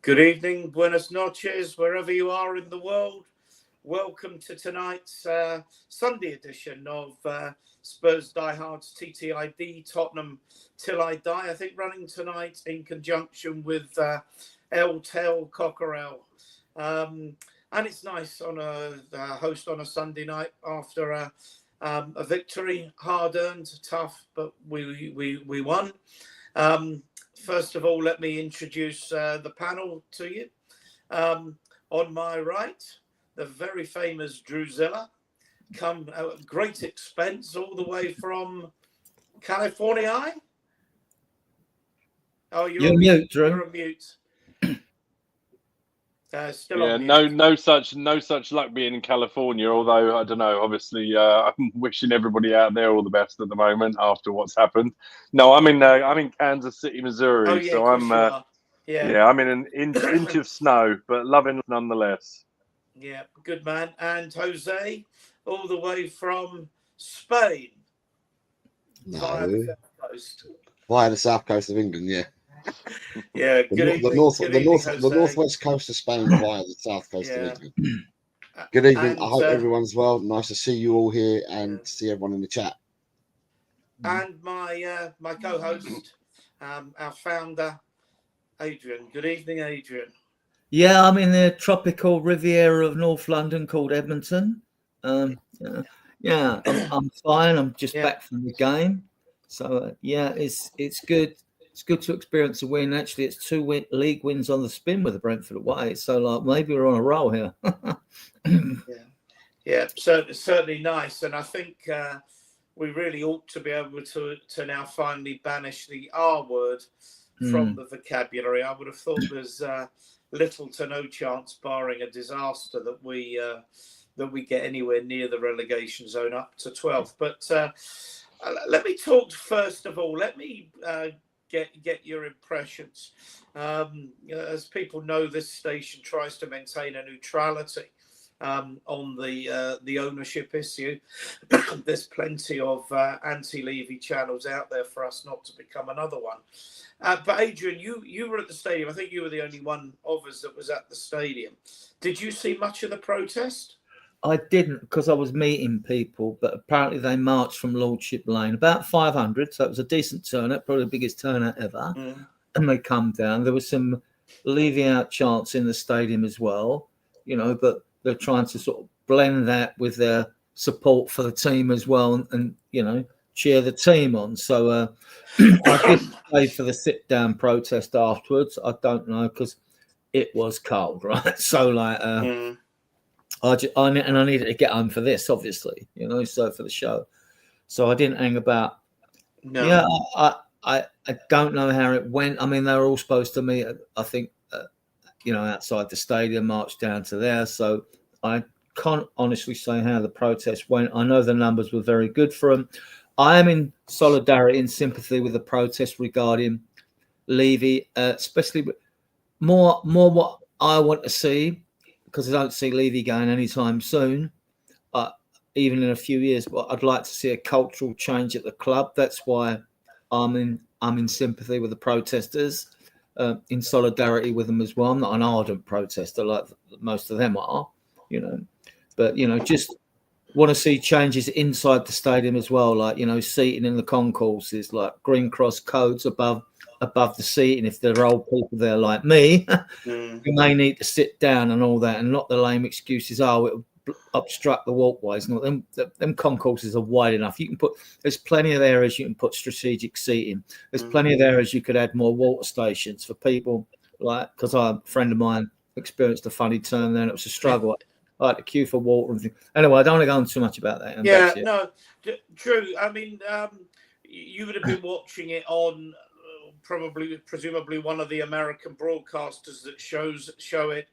Good evening, buenas noches, wherever you are in the world. Welcome to tonight's Sunday edition of Spurs Diehards TTID, Tottenham Till I Die. I think running tonight in conjunction with El Tel Cockerel. And it's nice on a host on a Sunday night after a victory, hard-earned, tough, but we won. First of all, let me introduce the panel to you. On my right, the very famous Druzilla, come at great expense all the way from California. Oh, you're on mute, Drew. You're on mute. Still on mute. No such luck being in California. Although I don't know. Obviously, I'm wishing everybody out there all the best at the moment after what's happened. No, I'm in Kansas City, Missouri. Oh, yeah, so I'm I'm in an inch of snow, but loving nonetheless. Yeah, good man. And Jose, all the way from Spain. No. Via the South Coast. Via the south coast of England, yeah. Yeah, the northwest coast of Spain via the south coast of England. Good evening. And, I hope everyone's well. Nice to see you all here and see everyone in the chat. And my my co-host, our founder, Adrian. Good evening, Adrian. Yeah, I'm in the tropical Riviera of North London called Edmonton. I'm fine. I'm just back from the game, so it's good. It's good to experience a win. Actually, it's 2 league wins on the spin with the Brentford away. So, maybe we're on a roll here. Certainly nice. And I think we really ought to be able to now finally banish the R word from the vocabulary. I would have thought there's little to no chance, barring a disaster, that we get anywhere near the relegation zone up to 12th. But let me talk first of all. Let me get your impressions. As people know, this station tries to maintain a neutrality on the ownership issue. There's plenty of anti-Levy channels out there for us not to become another one. But Adrian, you were at the stadium. I think you were the only one of us that was at the stadium. Did you see much of the protest? I didn't, because I was meeting people, but apparently they marched from Lordship Lane, about 500, so it was a decent turnout, probably the biggest turnout ever. And they come down. There was some leaving out chants in the stadium as well, but they're trying to sort of blend that with their support for the team as well and cheer the team on. So I did stay for the sit-down protest afterwards. I don't know, because it was cold, right? So, I needed to get home for this, obviously, so for the show. So I didn't hang about. No. Yeah, I don't know how it went. I mean, they were all supposed to meet, I think, outside the stadium, march down to there. So I can't honestly say how the protest went. I know the numbers were very good for them. I am in solidarity and sympathy with the protest regarding Levy, especially more what I want to see, because I don't see Levy going anytime soon, even in a few years. But I'd like to see a cultural change at the club. That's why I'm in sympathy with the protesters, in solidarity with them as well. I'm not an ardent protester like most of them are, but just want to see changes inside the stadium as well, like seating in the concourses, like green cross codes above the seating. If there are old people there like me, you may need to sit down and all that, and not the lame excuses. Oh, it'll obstruct the walkways. And all them concourses are wide enough. There's plenty of areas you can put strategic seating. There's plenty of areas you could add more water stations for people. Because a friend of mine experienced a funny turn there, and it was a struggle. I had to queue for water and things. Anyway, I don't want to go on too much about that. Drew. I mean, you would have been watching it on presumably one of the American broadcasters that show it.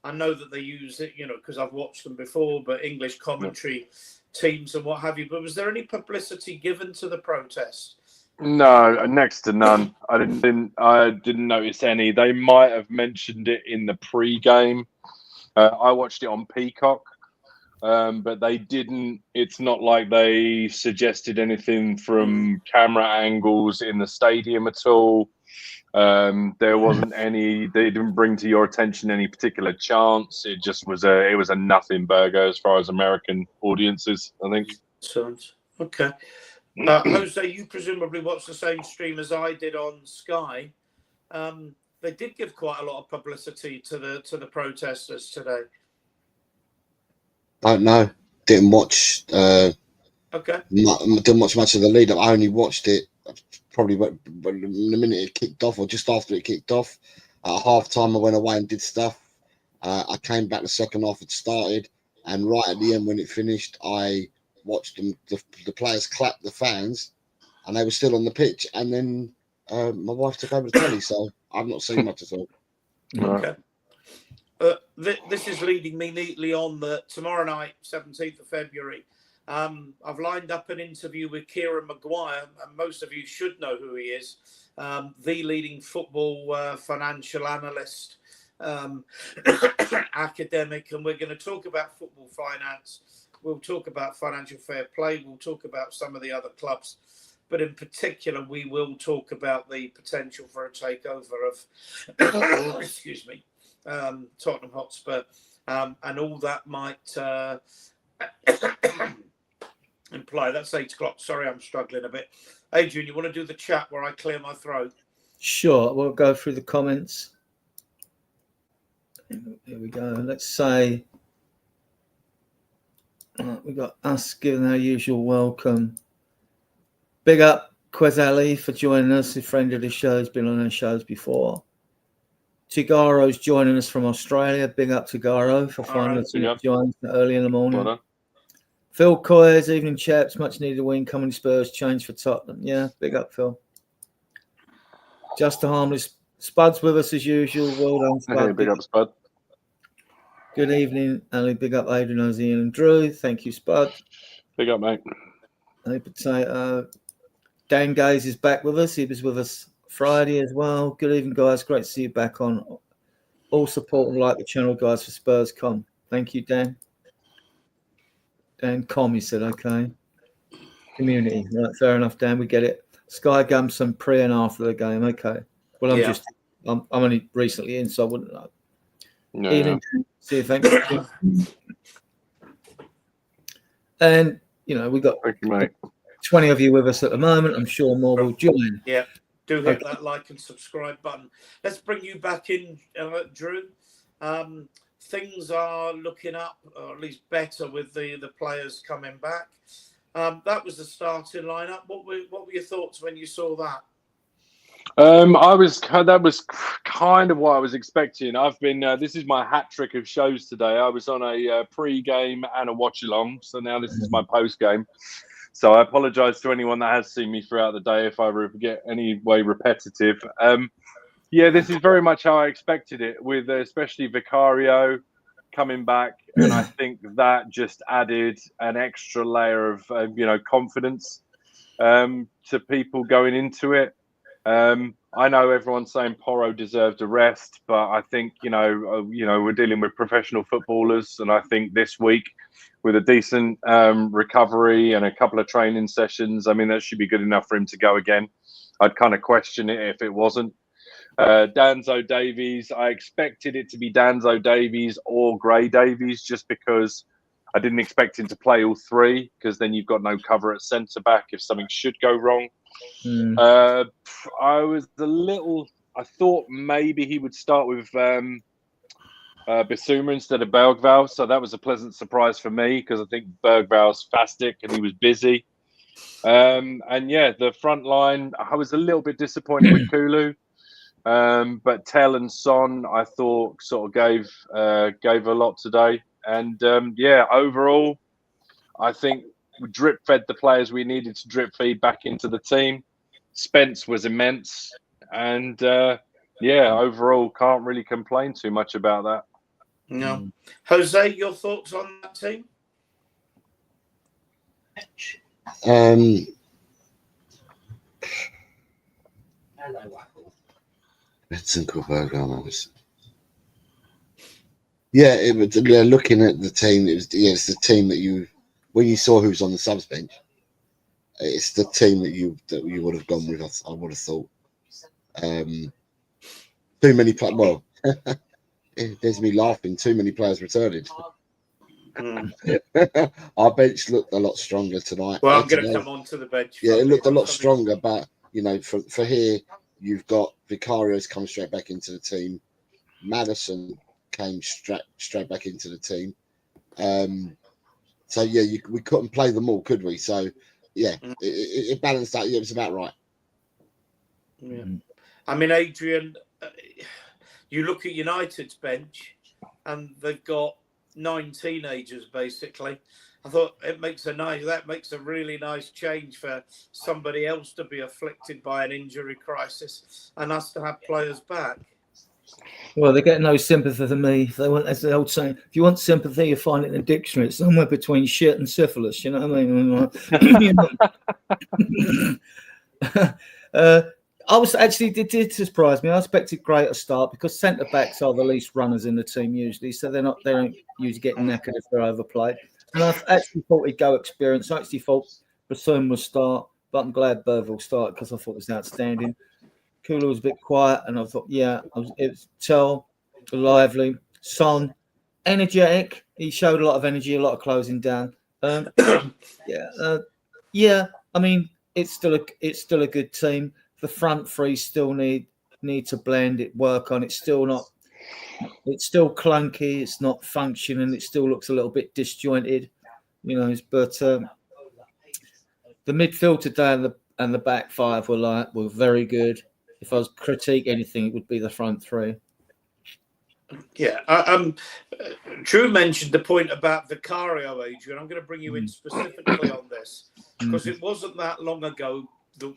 I know that they use it, because I've watched them before, but English commentary teams and what have you. But was there any publicity given to the protest? No, next to none. I didn't notice any. They might have mentioned it in the pre-game. I watched it on Peacock, but they didn't. It's not like they suggested anything from camera angles in the stadium at all. There wasn't any. They didn't bring to your attention any particular chance. It just was a nothing burger as far as American audiences, I think. Sounds okay. Jose, you presumably watched the same stream as I did on Sky. They did give quite a lot of publicity to the protesters today. Don't know. Didn't watch. Okay. Didn't watch much of the lead up. I only watched it probably the minute it kicked off, or just after it kicked off. At half time, I went away and did stuff. I came back the second half had started, and right at the end when it finished, I watched them. The players clapped the fans, and they were still on the pitch. And then my wife took over the telly, so I've not seen much at all. Okay. This is leading me neatly on that tomorrow night, 17th of February. I've lined up an interview with Kieran Maguire, and most of you should know who he is, the leading football financial analyst, academic, and we're going to talk about football finance. We'll talk about financial fair play. We'll talk about some of the other clubs, but in particular, we will talk about the potential for a takeover of, excuse me, Tottenham Hotspur, and all that might imply. That's 8 o'clock. Sorry, I'm struggling a bit. Adrian, you want to do the chat where I clear my throat? Sure. We'll go through the comments. Here we go. Let's say we've got us giving our usual welcome. Big up Quezali for joining us. A friend of the show, has been on our shows before. Tigaro's joining us from Australia. Big up Tigaro for finding us joining early in the morning. Well, Phil Coyers, evening chaps, much needed win coming Spurs, change for Tottenham. Yeah, big up Phil. Just a harmless Spud's with us as usual. Well done, Spud. hey, big up Spud. Good evening, Ali. Big up Adrian, Ozzy and Drew. Thank you, Spud. Big up, mate. Hey, potato. Dan Gaze is back with us. He was with us Friday as well. Good evening, guys. Great to see you back on. All support and like the channel, guys, for Spurs.com. Thank you, Dan. Dan Com, he said, okay. Community. Right, fair enough, Dan. We get it. Sky Gumson pre and after the game. Okay. Well, I'm only recently in, so I wouldn't know. No, Evening. See you, thanks. And, you know, we've got thank you, mate. 20 of you with us at the moment. I'm sure more will join. Yeah. Do hit that like and subscribe button. Let's bring you back in, Drew. Things are looking up, or at least better, with the players coming back. That was the starting lineup. What were your thoughts when you saw that? That was kind of what I was expecting. I've been this is my hat trick of shows today. I was on a pre-game and a watch along, so now this is my post-game. So I apologise to anyone that has seen me throughout the day if I get any way repetitive. Yeah, this is very much how I expected it, with especially Vicario coming back, and I think that just added an extra layer of confidence to people going into it. I know everyone's saying Porro deserved a rest, but I think we're dealing with professional footballers, and I think this week, with a decent recovery and a couple of training sessions, I mean that should be good enough for him to go again. I'd kind of question it if it wasn't. Danzo Davies, I expected it to be Danzo Davies or Gray Davies, just because I didn't expect him to play all three, because then you've got no cover at centre back if something should go wrong. I thought maybe he would start with Bissouma instead of Bergvall, so that was a pleasant surprise for me, because I think Bergvall's spastic and he was busy. And yeah, the front line, I was a little bit disappointed with Kulu. But Tell and Son, I thought, sort of gave a lot today. And yeah, overall, I think we drip fed the players we needed to drip feed back into the team. Spence was immense, and yeah, overall, can't really complain too much about that. No, Jose, your thoughts on that team? Yeah, it was. Looking at the team, it's the team that when you saw who's on the subs bench, it's the team that you would have gone with. I would have thought. Too many players. Well, there's me laughing. Too many players returning. Our bench looked a lot stronger tonight. Well, I'm going to come on to the bench. Yeah, it looked a lot stronger, but you know, for here, you've got Vicario's come straight back into the team. Madison came straight back into the team. So yeah, we couldn't play them all, could we? So yeah, it balanced out. Yeah, it was about right. Yeah. I mean, Adrian, you look at United's bench, and they've got 9 teenagers basically. I thought that makes a really nice change for somebody else to be afflicted by an injury crisis and us to have players back. Well, they get no sympathy from me. They want, as the old saying, if you want sympathy, you find it in the dictionary. It's somewhere between shit and syphilis. You know what I mean? I was actually, it did surprise me. I expected greater start because centre backs are the least runners in the team usually, so they don't usually get knackered if they're overplayed. And I actually thought he'd go experience. I actually thought Bassoon would start, but I'm glad Burville started because I thought it was outstanding. Kula was a bit quiet, and I thought, it was Tell, lively, Son, energetic. He showed a lot of energy, a lot of closing down. I mean, it's still a good team. The front three still need to blend it, work on. It's still clunky. It's not functioning. It still looks a little bit disjointed, But the midfield today and the back five were very good. If I was critique anything, it would be the front three. Yeah, Drew mentioned the point about Vicario, Adrian. I'm going to bring you in specifically on this because it wasn't that long ago that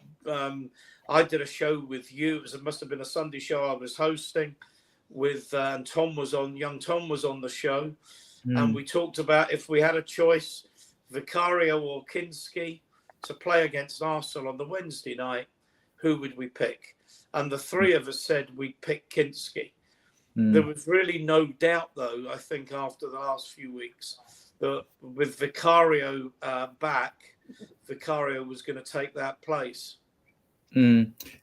I did a show with you. It must have been a Sunday show I was hosting with, and young Tom was on the show, and we talked about if we had a choice, Vicario or Kinski, to play against Arsenal on the Wednesday night, who would we pick? And the three of us said we'd pick Kinski. There was really no doubt, though, I think, after the last few weeks, that with Vicario back, Vicario was going to take that place.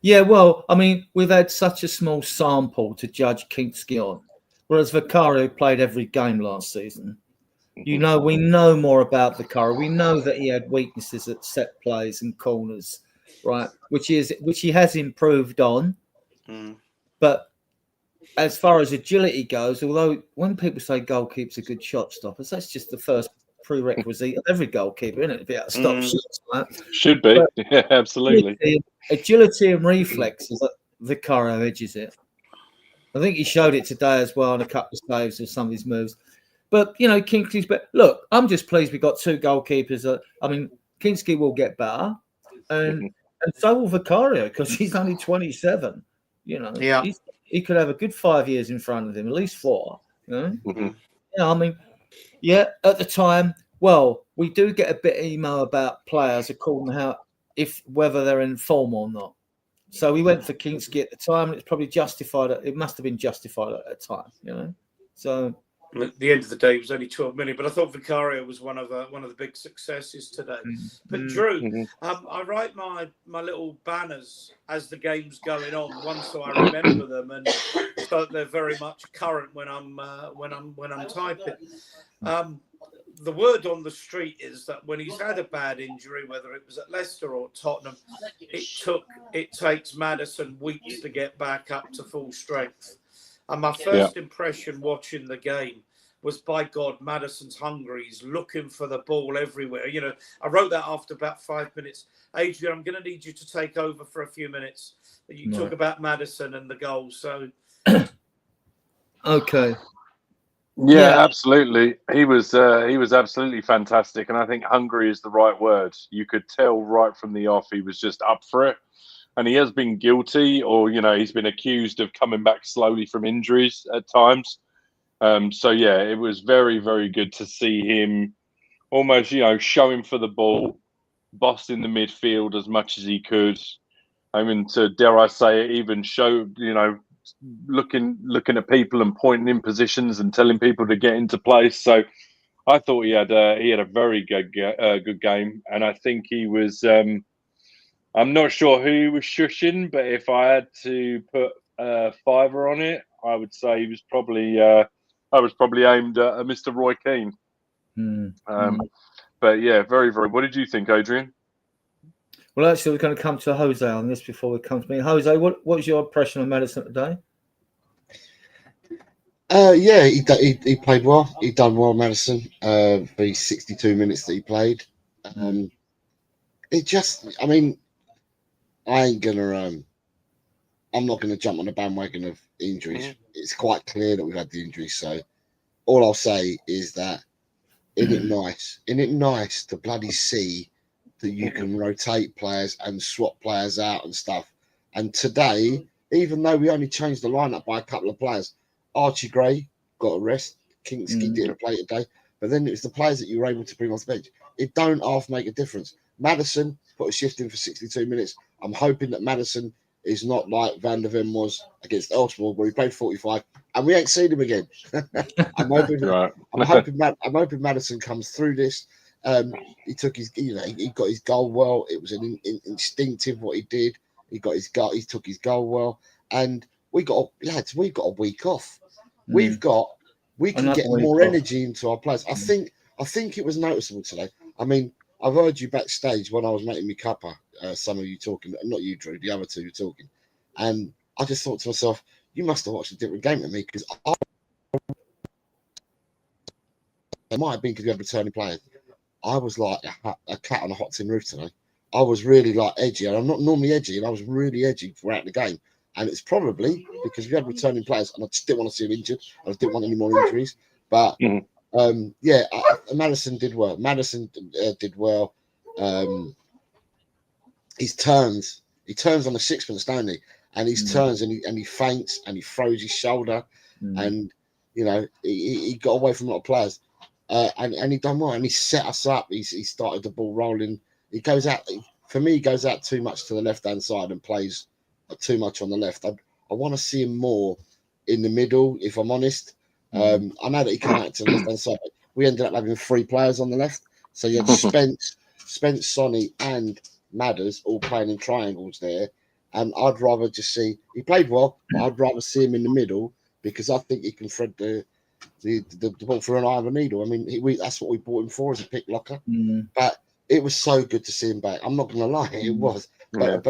Yeah, well, I mean, we've had such a small sample to judge Kinski on, whereas Vicario played every game last season. We know more about Vicario. We know that he had weaknesses at set plays and corners, right? Which he has improved on. But as far as agility goes, although when people say goalkeepers are good shot stoppers, that's just the first prerequisite of every goalkeeper, isn't it? To be able to stop shots, right? Should be, yeah, absolutely. Agility and reflexes, Vicario edges it. I think he showed it today as well on a couple of saves of some of his moves. But, Kingsley's better. Look, I'm just pleased we've got 2 goalkeepers. Kinski will get better. And so will Vicario because he's only 27. Yeah. He could have a good 5 years in front of him, at least 4. At the time, we do get a bit of email about players according to whether they're in form or not. So we went for Kinski at the time, and it's probably justified. It must have been justified at that time, So at the end of the day, it was only 12 million, but I thought Vicario was one of the big successes today. But Drew, I write my little banners as the game's going on, one so I remember them, and so they're very much current when I'm typing. The word on the street is that when he's had a bad injury, whether it was at Leicester or Tottenham, it takes Maddison weeks to get back up to full strength. And my first impression watching the game was, by God, Maddison's hungry. He's looking for the ball everywhere. I wrote that after about 5 minutes. Adrian, I'm going to need you to take over for a few minutes. You talk about Maddison and the goal. So, okay. Yeah, absolutely. He was absolutely fantastic, and I think hungry is the right word. You could tell right from the off he was just up for it. And he has been guilty, or he's been accused of coming back slowly from injuries at times. So yeah, it was very, very good to see him almost, showing for the ball, bossing the midfield as much as he could. I mean, to dare I say it, even show, looking at people and pointing in positions and telling people to get into place. So I thought he had a very good game, and I think he was. I'm not sure who he was shushing, but if I had to put fiver on it, I would say he was probably I was probably aimed at Mr. Roy Keane. But yeah, very, very. What did you think, Adrian? Well, actually, we're going to come to Jose on this before we come to me. Jose, what was your impression of Maddison today? Yeah, he played well. He done well, Maddison, for his 62 minutes that he played. It just, I mean, I'm not gonna jump on the bandwagon of injuries. It's quite clear that we've had the injuries. So all I'll say is that isn't it nice to bloody see that you can rotate players and swap players out and stuff. And today, even though we only changed the lineup by a couple of players, Archie Gray got a rest. Kingsley didn't play today. But then it was the players that you were able to bring off the bench. It don't half make a difference. Maddison put a shift in for 62 minutes. I'm hoping that Maddison is not like Van der Ven was against Elstree, where he played 45, and we ain't seen him again. I'm hoping Maddison comes through this. He took his, he got his goal well. It was an instinctive what he did. He got his goal. He took his goal well, and we got a week off. We can get more energy into our players. I think it was noticeable today. I mean, I've heard you backstage when I was making my cuppa. Some of you talking, not you, Drew, the other two were talking, and I just thought to myself, you must have watched a different game than me, because it might have been because we had returning players. I was like a cat on a hot tin roof today. I was really like edgy, and I'm not normally edgy, and I was really edgy throughout the game. And it's probably because we had returning players, and I just didn't want to see him injured. I didn't want any more injuries. But Maddison did well. Did well. He turns on the sixpence, don't he? And he turns and he feints and he throws his shoulder, and he got away from a lot of players, and he done well, and he set us up. He started the ball rolling. He goes out, for me, he goes out too much to the left hand side and plays too much on the left. I want to see him more in the middle, if I'm honest. I know that he came out to the left hand side, but we ended up having three players on the left. So you had Spence, Sonny, and Madders all playing in triangles there. And I'd rather just see, he played well, but I'd rather see him in the middle, because I think he can thread the ball through an eye of a needle. I mean, that's what we bought him for, as a pick locker. But it was so good to see him back. I'm not going to lie, it was. But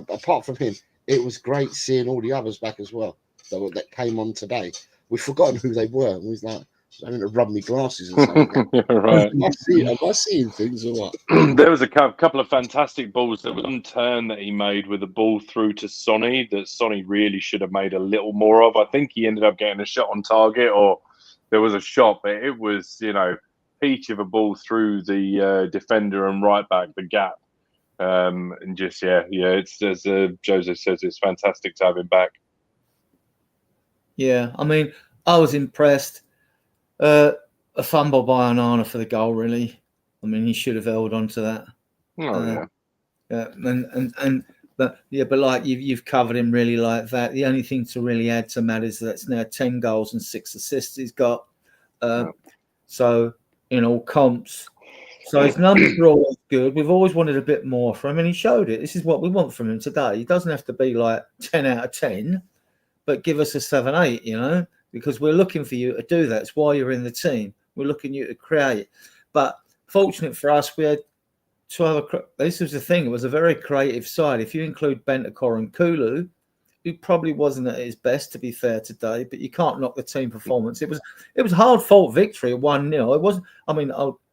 apart from him, it was great seeing all the others back as well that came on today. We've forgotten who they were. And we was like, I need to rub my glasses or something. Right. Am I seeing things or what? There was a couple of fantastic balls. There was one turn that he made with a ball through to Sonny that Sonny really should have made a little more of. I think he ended up getting a shot on target, or there was a shot, but it was, peach of a ball through the defender and right back, the gap. And just, it's, as Jose says, it's fantastic to have him back. Yeah, I mean, I was impressed. A fumble by Onana for the goal, really. I mean, he should have held on to that. But like you've covered him really like that. The only thing to really add to Matt is that's now 10 goals and 6 assists he's got. So in all comps, so his numbers are always good. We've always wanted a bit more from him, and he showed it. This is what we want from him today. He doesn't have to be like 10 out of 10, but give us a 7, 8. Because we're looking for you to do that. It's why you're in the team. We're looking you to create. But fortunate for us, we had this was the thing. It was a very creative side. If you include Bentancur and Kulu, who probably wasn't at his best, to be fair, today, but you can't knock the team performance. It was a hard-fought victory at 1-0. It wasn't. I mean,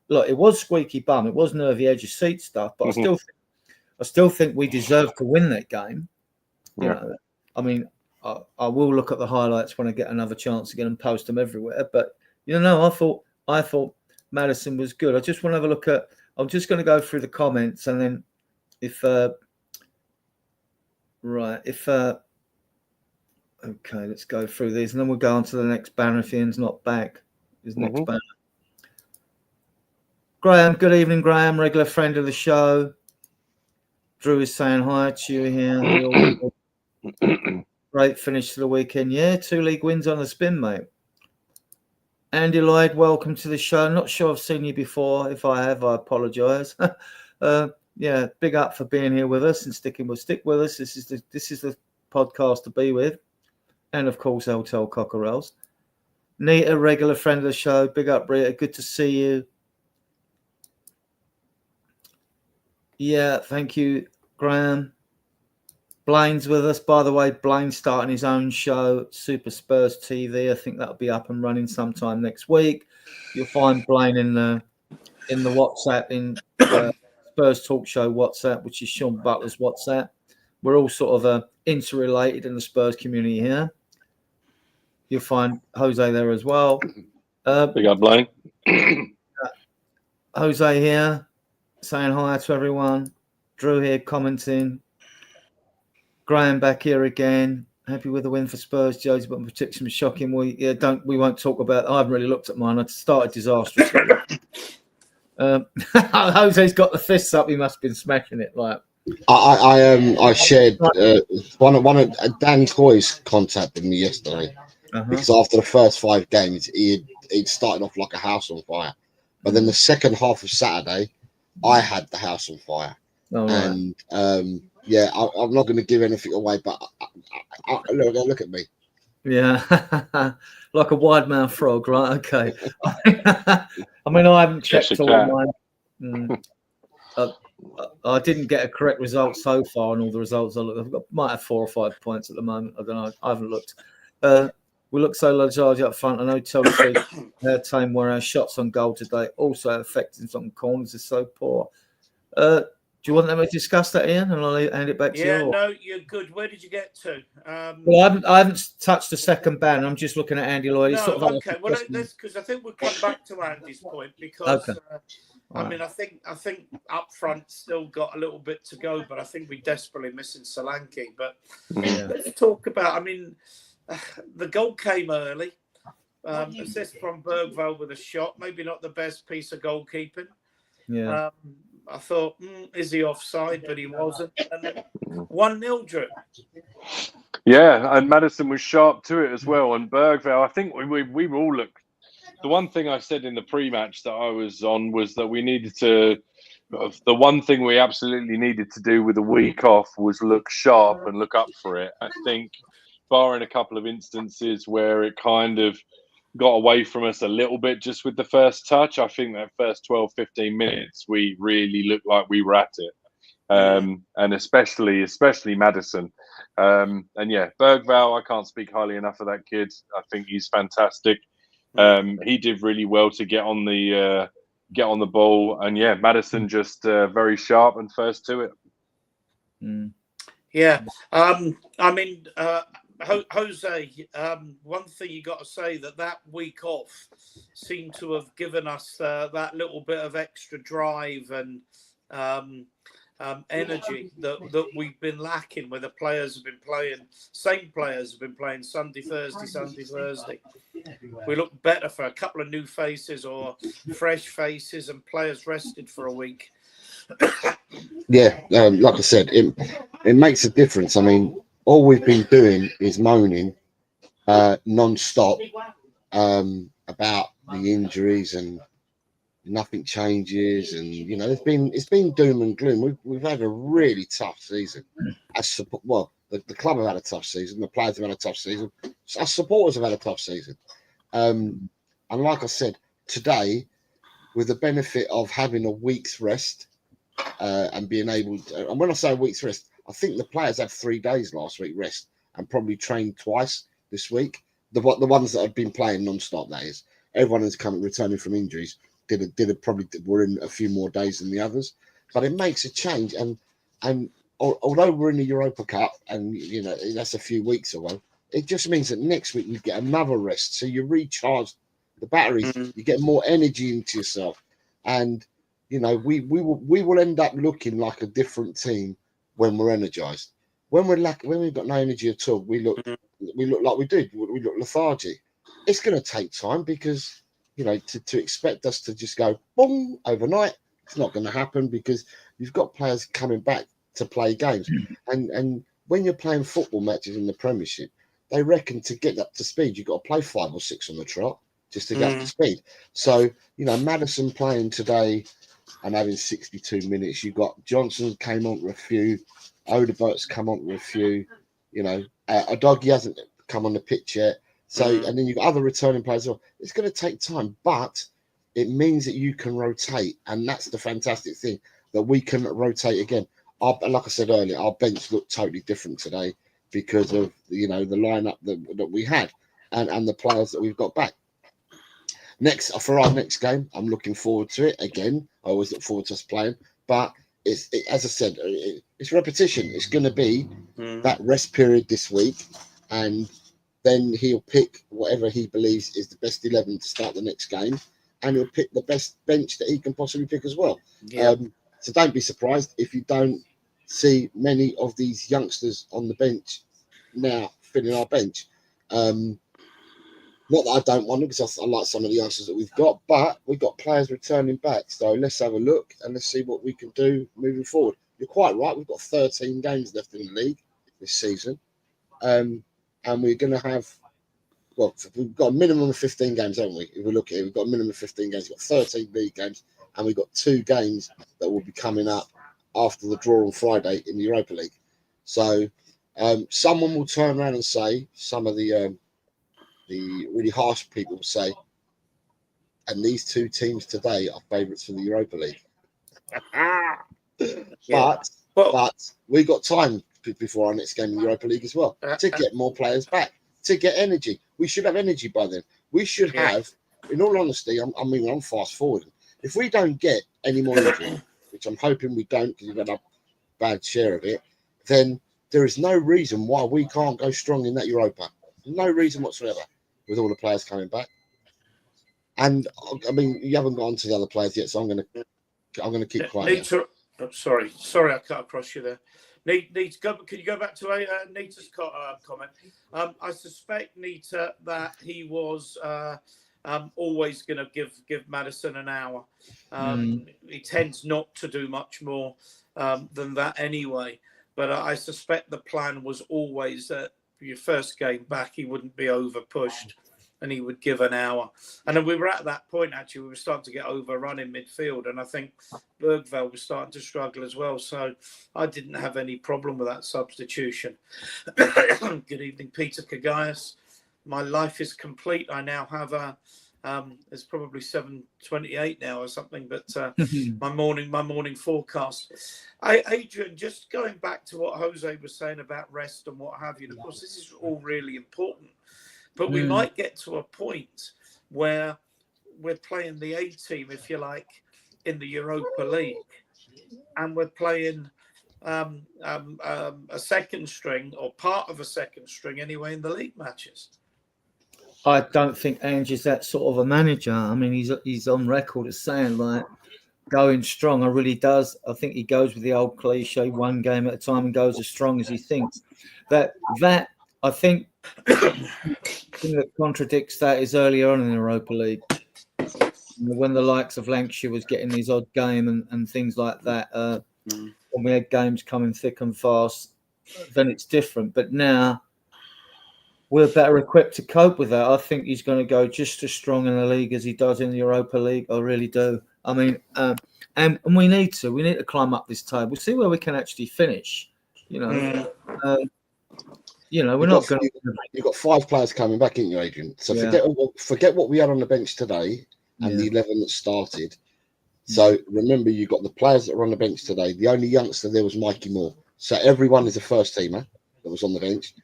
look, it was squeaky bum. It was nervy edge of seat stuff, but I still think we deserved to win that game. I mean, I will look at the highlights when I get another chance again and post them everywhere. But I thought Maddison was good. I just want to have a look at. I'm just going to go through the comments, and then okay, let's go through these, and then we'll go on to the next banner if Ian's not back. His next banner. Graham, good evening, Graham, regular friend of the show. Drew is saying hi to you here. Great finish to the weekend. Yeah, 2 league wins on the spin, mate. Andy Lloyd, welcome to the show. Not sure I've seen you before. If I have, I apologise. Big up for being here with us and stick with us. This is the podcast to be with. and of course Hotel Cockerels. Nita, regular friend of the show. Big up, Rita. Good to see you. Yeah, thank you, Graham. Blaine's with us, by the way. Blaine's starting his own show, Super Spurs TV. I think that'll be up and running sometime next week. You'll find Blaine in the WhatsApp in Spurs Talk Show WhatsApp, which is Sean Butler's WhatsApp. We're all sort of interrelated in the Spurs community here. You'll find Jose there as well. Big up, Blaine. Jose here, saying hi to everyone. Drew here commenting. Graham back here again. Happy with the win for Spurs, Josie, but prediction was shocking. We won't talk about. I haven't really looked at mine. I started disastrously. Jose's got the fists up. He must have been smashing it. Like I shared one of Dan Toys contacted me yesterday because after the first 5 games he'd started off like a house on fire, but then the second half of Saturday I had the house on fire. Oh, right. And yeah, I'm not going to give anything away, but look at me. Yeah, like a wide mouth frog, right? Okay. I mean, I haven't checked all of mine. I didn't get a correct result so far on all the results. Might have 4 or 5 points at the moment. I don't know. I haven't looked. We look so large up front. I know Chelsea, their team where our shots on goal today also affecting some corners is so poor. Do you want them to discuss that, Ian? And I'll hand it back to you. Yeah, no, you're good. Where did you get to? Well, I haven't touched the second ban. I'm just looking at Andy Lloyd. No, sort of okay. Well, that's because I think we'll come back to Andy's point because I mean, I think up front still got a little bit to go, but I think we're desperately missing Solanke. But let's talk about. I mean, the goal came early. Assist from Bergvall with a shot. Maybe not the best piece of goalkeeping. Yeah. I thought, is he offside? But he wasn't. And then 1-0, Drew. Yeah, and Maddison was sharp to it as well. And Bergvall, I think we all looked. The one thing I said in the pre-match that I was on was that we needed to. The one thing we absolutely needed to do with a week off was look sharp and look up for it. I think, barring a couple of instances where it kind of got away from us a little bit just with the first touch, I think that first 12, 15 minutes, we really looked like we were at it. And especially Maddison. And yeah, Bergvall, I can't speak highly enough of that kid. I think he's fantastic. He did really well to get on the ball. And yeah, Maddison just very sharp and first to it. Yeah. I mean, Jose, one thing you got to say that week off seemed to have given us that little bit of extra drive and energy that we've been lacking, where the players have been playing. Same players have been playing Sunday, Thursday. We look better for a couple of new faces or fresh faces and players rested for a week. Yeah, like I said, it makes a difference. I mean, all we've been doing is moaning non-stop about the injuries and nothing changes, and you know it's been doom and gloom. We've had a really tough season. The club have had a tough season, the players have had a tough season, our supporters have had a tough season. And like I said, today, with the benefit of having a week's rest and being able to, and when I say a week's rest, I think the players had 3 days last week rest and probably trained twice this week. The ones that have been playing non-stop, that is. Everyone who's returning from injuries probably were in a few more days than the others. But it makes a change. And although we're in the Europa Cup and you know that's a few weeks away, it just means that next week you get another rest. So you recharge the batteries, you get more energy into yourself. And you know, we will end up looking like a different team when we're energized. When we've got no energy at all, we look like we did. We look lethargic. It's going to take time because you know to expect us to just go boom overnight, it's not going to happen because you've got players coming back to play games, and when you're playing football matches in the Premiership, they reckon to get up to speed you've got to play 5 or 6 on the trot just to get up to speed. So you know, Maddison playing today and having 62 minutes. You've got Johnson came on for a few, Odebert's come on for a few. You know, Udogie hasn't. come on the pitch yet. So, and then you've got other returning players as well. It's going to take time, but it means that you can rotate. And that's the fantastic thing, that we can rotate again. Like I said earlier, our bench looked totally different today because of, the lineup that we had and the players that we've got back. For our next game, I'm looking forward to it. Again, I always look forward to us playing. But as I said, it's repetition. It's going to be that rest period this week, and then he'll pick whatever he believes is the best 11 to start the next game, and he'll pick the best bench that he can possibly pick as well. Yeah. So don't be surprised if you don't see many of these youngsters on the bench now filling our bench. Not that I don't want them, because I like some of the youngsters that we've got, but we've got players returning back. So let's have a look and let's see what we can do moving forward. You're quite right. We've got 13 games left in the league this season. And we're going to have, we've got a minimum of 15 games, haven't we? If we look at it, we've got a minimum of 15 games. We've got 13 league games, and we've got 2 games that will be coming up after the draw on Friday in the Europa League. So someone will turn around and say, some of the really harsh people say, and these 2 teams today are favourites for the Europa League. But we got time before our next game in the Europa League as well to get more players back, to get energy. We should have energy by then. We should have, in all honesty, I'm fast forwarding. If we don't get any more injury, which I'm hoping we don't, because we've had a bad share of it, then there is no reason why we can't go strong in that Europa. No reason whatsoever, with all the players coming back. And I mean, you haven't gone to the other players yet, so I'm gonna keep quiet. Sorry, I cut across you there. Need to go. Can you go back to Nita's comment? I suspect, Nita, that he was always going to give Maddison an hour. He tends not to do much more than that anyway. But I suspect the plan was always that for your first game back, he wouldn't be over pushed, and he would give an hour. And then we were at that point, actually, we were starting to get overrun in midfield. And I think Bergveld was starting to struggle as well. So I didn't have any problem with that substitution. Good evening, Peter Kagaias. My life is complete. I now have it's probably 7:28 now or something, but my morning forecast. Adrian, just going back to what Jose was saying about rest and what have you. Of course, this is all really important. But we might get to a point where we're playing the A team, if you like, in the Europa League, and we're playing a second string, or part of a second string anyway, in the league matches. I don't think Ange is that sort of a manager. I mean, he's on record as saying, like, going strong. I really does. I think he goes with the old cliche, one game at a time, and goes as strong as he thinks. That I think thing that contradicts that is earlier on in the Europa League, when the likes of Lancashire was getting these odd game and things like that. When we had games coming thick and fast, then it's different. But now we're better equipped to cope with that. I think he's going to go just as strong in the league as he does in the Europa League. I really do. I mean, and we need to climb up this table, see where we can actually finish. You know, we're not going to. You've got 5 players coming back, ain't you, Adrian? So forget what we had on the bench today and the 11 that started. So remember, you got the players that were on the bench today. The only youngster there was Mikey Moore. So everyone is a first teamer that was on the bench.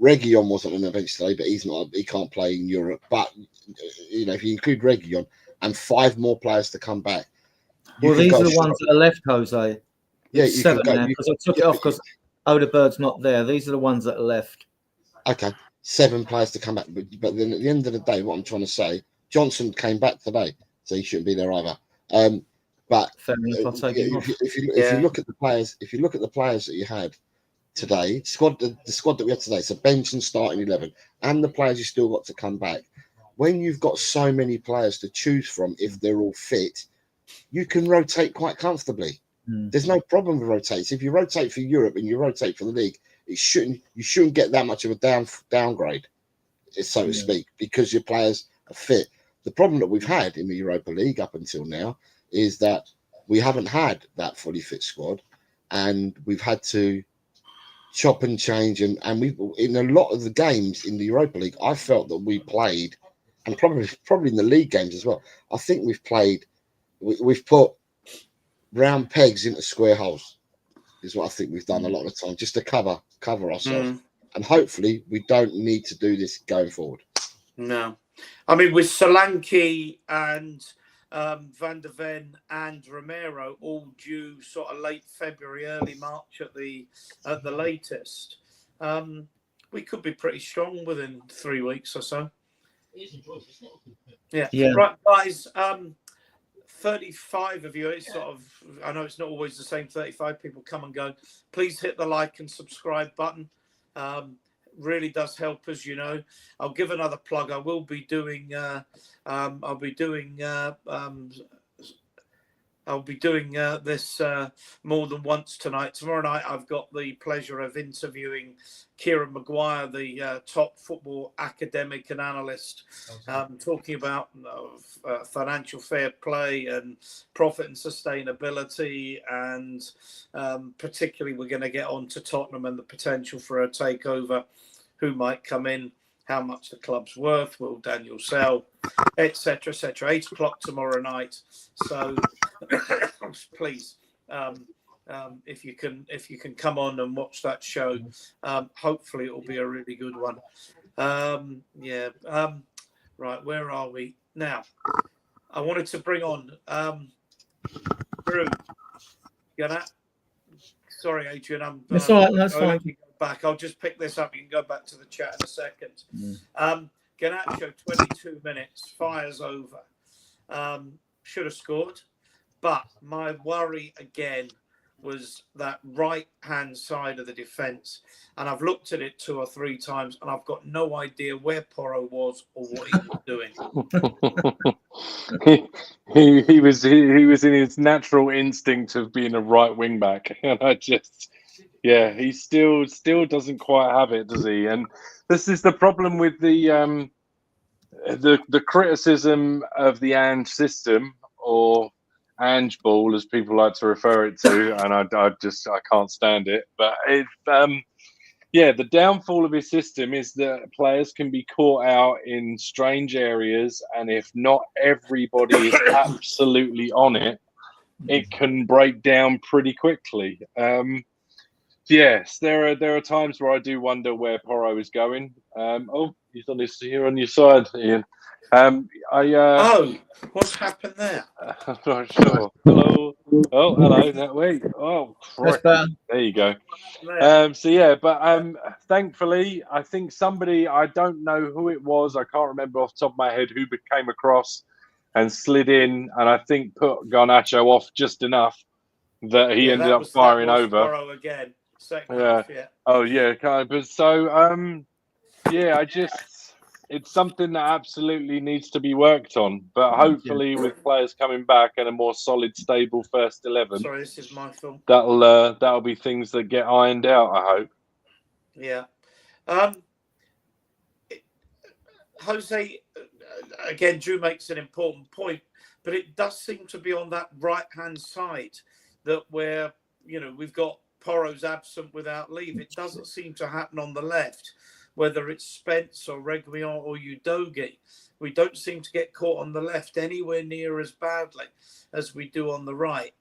Reguilon wasn't on the bench today, but he can't play in Europe. But if you include Reguilon and 5 more players to come back. Well, these are the ones that are left, Jose. Yeah, 7 now, because I took it off because Odegaard's not there. These are the ones that are left. Okay, 7 players to come back. But then at the end of the day, what I'm trying to say, Johnson came back today, so he shouldn't be there either. But if you look at the players, that you had today, the squad that we had today, so bench and starting 11, and the players you still got to come back. When you've got so many players to choose from, if they're all fit, you can rotate quite comfortably. There's no problem with rotating. If you rotate for Europe and you rotate for the league, you shouldn't get that much of a downgrade, so to speak, because your players are fit. The problem that we've had in the Europa League up until now is that we haven't had that fully fit squad, and we've had to chop and change, and we in a lot of the games in the Europa League, I felt that we played, and probably in the league games as well. I think we've put round pegs into square holes. Is what I think we've done a lot of the time, just to cover ourselves, and hopefully we don't need to do this going forward. No, I mean with Solanke and Van der Ven and Romero all due sort of late February, early March at the latest. We could be pretty strong within 3 weeks or so. Yeah. Right, guys. 35 of you. It's sort of, I know it's not always the same 35 people come and go. Please hit the like and subscribe button. Really does help us, you know. I'll give another plug. I will be doing this more than once tonight. Tomorrow night, I've got the pleasure of interviewing Kieran Maguire, the top football academic and analyst, talking about financial fair play and profit and sustainability. And particularly, we're going to get on to Tottenham and the potential for a takeover, who might come in, how much the club's worth, will Daniel sell, etc., etc. 8 o'clock tomorrow night. So please, if you can come on and watch that show, hopefully it will be a really good one. Right, where are we now? I wanted to bring on Drew. Sorry, Adrian. That's all right. That's fine. Back. I'll just pick this up. You can go back to the chat in a second. Garnacho, 22 minutes, fires over. Should have scored. But my worry again was that right-hand side of the defence. And I've looked at it 2 or 3 times and I've got no idea where Porro was or what he was doing. he was in his natural instinct of being a right wing back. And he still doesn't quite have it, does he? And this is the problem with the criticism of the Ange system, or Ange ball, as people like to refer it to, and I can't stand it. But the downfall of his system is that players can be caught out in strange areas, and if not everybody is absolutely on it, it can break down pretty quickly. Yes, there are times where I do wonder where Porro is going. He's here on your side, Ian. What's happened there? I'm not sure. Hello. Oh, hello. No, wait. Oh, there you go. Thankfully, I think somebody, I don't know who it was, I can't remember off the top of my head who came across and slid in, and I think put Garnacho off just enough that he ended up firing over. Porro again. Second half, yeah. Oh yeah, kind of. But so it's something that absolutely needs to be worked on. But hopefully, with players coming back and a more solid, stable first 11, sorry, this is my film. That'll be things that get ironed out, I hope. Yeah. Jose, again, Drew makes an important point, but it does seem to be on that right-hand side that we've got Porro's absent without leave. It doesn't seem to happen on the left, whether it's Spence or Reguilon or Udogie. We don't seem to get caught on the left anywhere near as badly as we do on the right.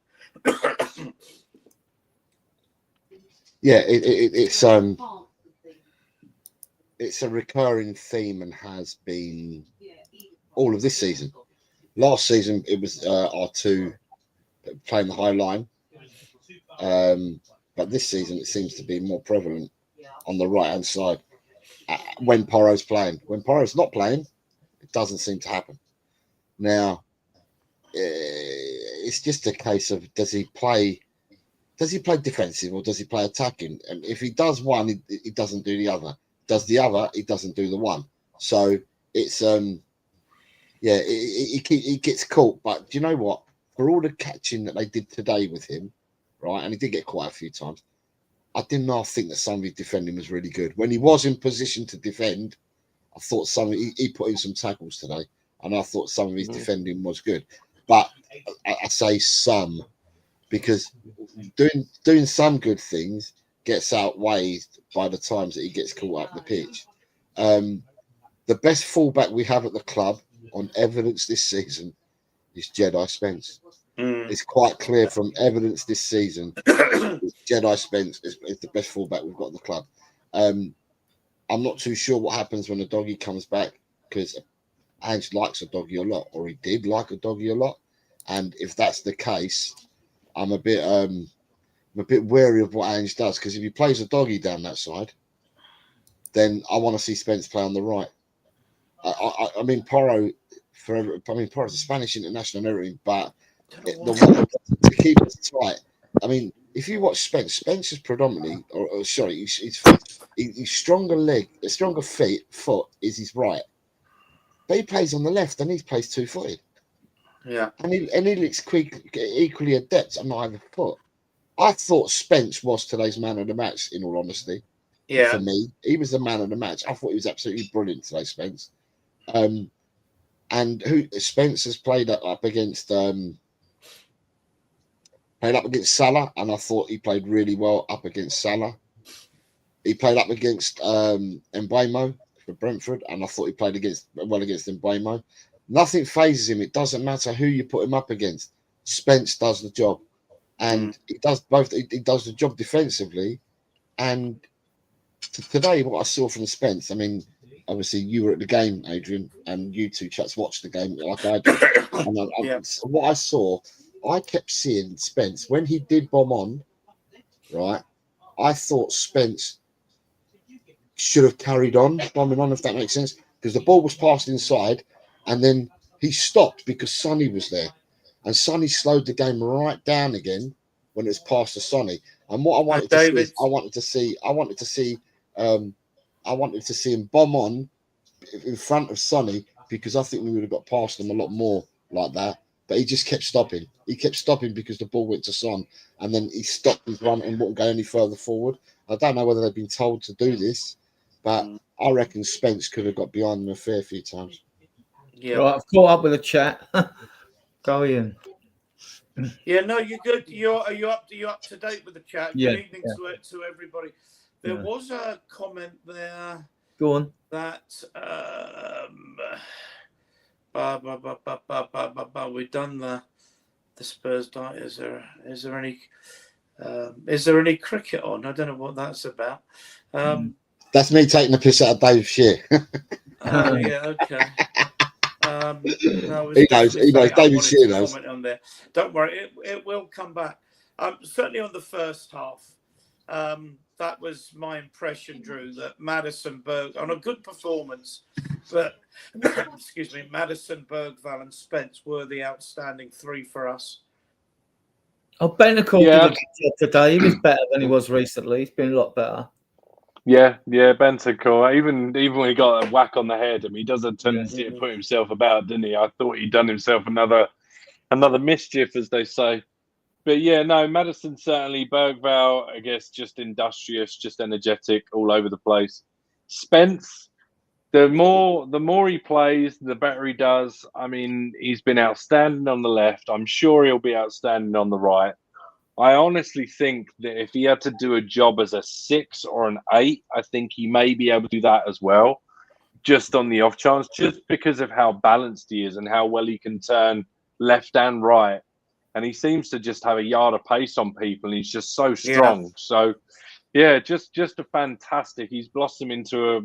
It's a recurring theme and has been all of this season. Last season, it was our 2 playing the high line. But this season, it seems to be more prevalent on the right-hand side when Porro's playing. When Porro's not playing, it doesn't seem to happen. Now, it's just a case of does he play defensive or does he play attacking? And if he does one, he doesn't do the other. Does the other, he doesn't do the one. So it's he gets caught. But do you know what? For all the catching that they did today with him, right, and he did get quite a few times, I think that some of his defending was really good. When he was in position to defend, I thought he put in some tackles today, and I thought some of his defending was good. But I say some, because doing some good things gets outweighed by the times that he gets caught up the pitch. The best fullback we have at the club on evidence this season is Jedi Spence. It's quite clear from evidence this season Jedi Spence is the best fullback we've got at the club. I'm not too sure what happens when the doggy comes back, because Ange likes a doggy a lot, or he did like a doggy a lot. And if that's the case, I'm a bit wary of what Ange does, because if he plays a doggy down that side, then I want to see Spence play on the right. I mean, Porro's a Spanish international and everything, but to keep it tight. I mean, if you watch Spence is predominantly, his stronger foot is his right, but he plays on the left and he plays 2-footed. Yeah, and he looks equally adept on either foot. I thought Spence was today's man of the match, in all honesty. yeah. For me, he was the man of the match. I thought he was absolutely brilliant today, Spence. And Spence has played up against Salah, and I thought he played really well up against Salah. He played up against Mbeumo for Brentford, and I thought he played well against Mbeumo. Nothing phases him. It doesn't matter who you put him up against. Spence does the job, and he does both. He does the job defensively, and today what I saw from Spence. I mean, obviously you were at the game, Adrian, and you two chaps watched the game like I did. And what I saw, I kept seeing Spence when he did bomb on. Right, I thought Spence should have carried on bombing on, if that makes sense, because the ball was passed inside. And then he stopped because Sonny was there, and Sonny slowed the game right down again when it was past to Sonny. And what I wanted to see is, I wanted to see him bomb on in front of Sonny, because I think we would have got past him a lot more like that. But he just kept stopping. He kept stopping because the ball went to Son, and then he stopped his run and wouldn't go any further forward. I don't know whether they've been told to do this, but I reckon Spence could have got behind them a fair few times. Yeah, right, I've caught up with the chat. Go in. Yeah, no, you're good. Are you up to date with the chat? Yeah, Good evening to everybody. There was a comment there. Go on. That we've done the Spurs diet. Is there any cricket on? I don't know what that's about. That's me taking the piss out of Dave Shear. Oh yeah, okay. No, he knows. David Shear knows. On there. Don't worry, it will come back. Certainly on the first half. That was my impression, Drew, that Maddison, on a good performance, but excuse me, Maddison, Bergvall, and Spence were the outstanding three for us. Oh, Bentancur did a good job today. He was better than he was recently. He's been a lot better. Yeah, Bentancur. Even when he got a whack on the head, I mean, he does a tendency to put himself about, didn't he? I thought he'd done himself another mischief, as they say. But yeah, no, Maddison certainly. Bergvall, I guess, just industrious, just energetic, all over the place. Spence, the more he plays, the better he does. I mean, he's been outstanding on the left. I'm sure he'll be outstanding on the right. I honestly think that if he had to do a job as a 6 or an 8, I think he may be able to do that as well, just on the off chance, just because of how balanced he is and how well he can turn left and right. And he seems to just have a yard of pace on people, and he's just so strong. Yeah. So, yeah, just a fantastic. He's blossoming into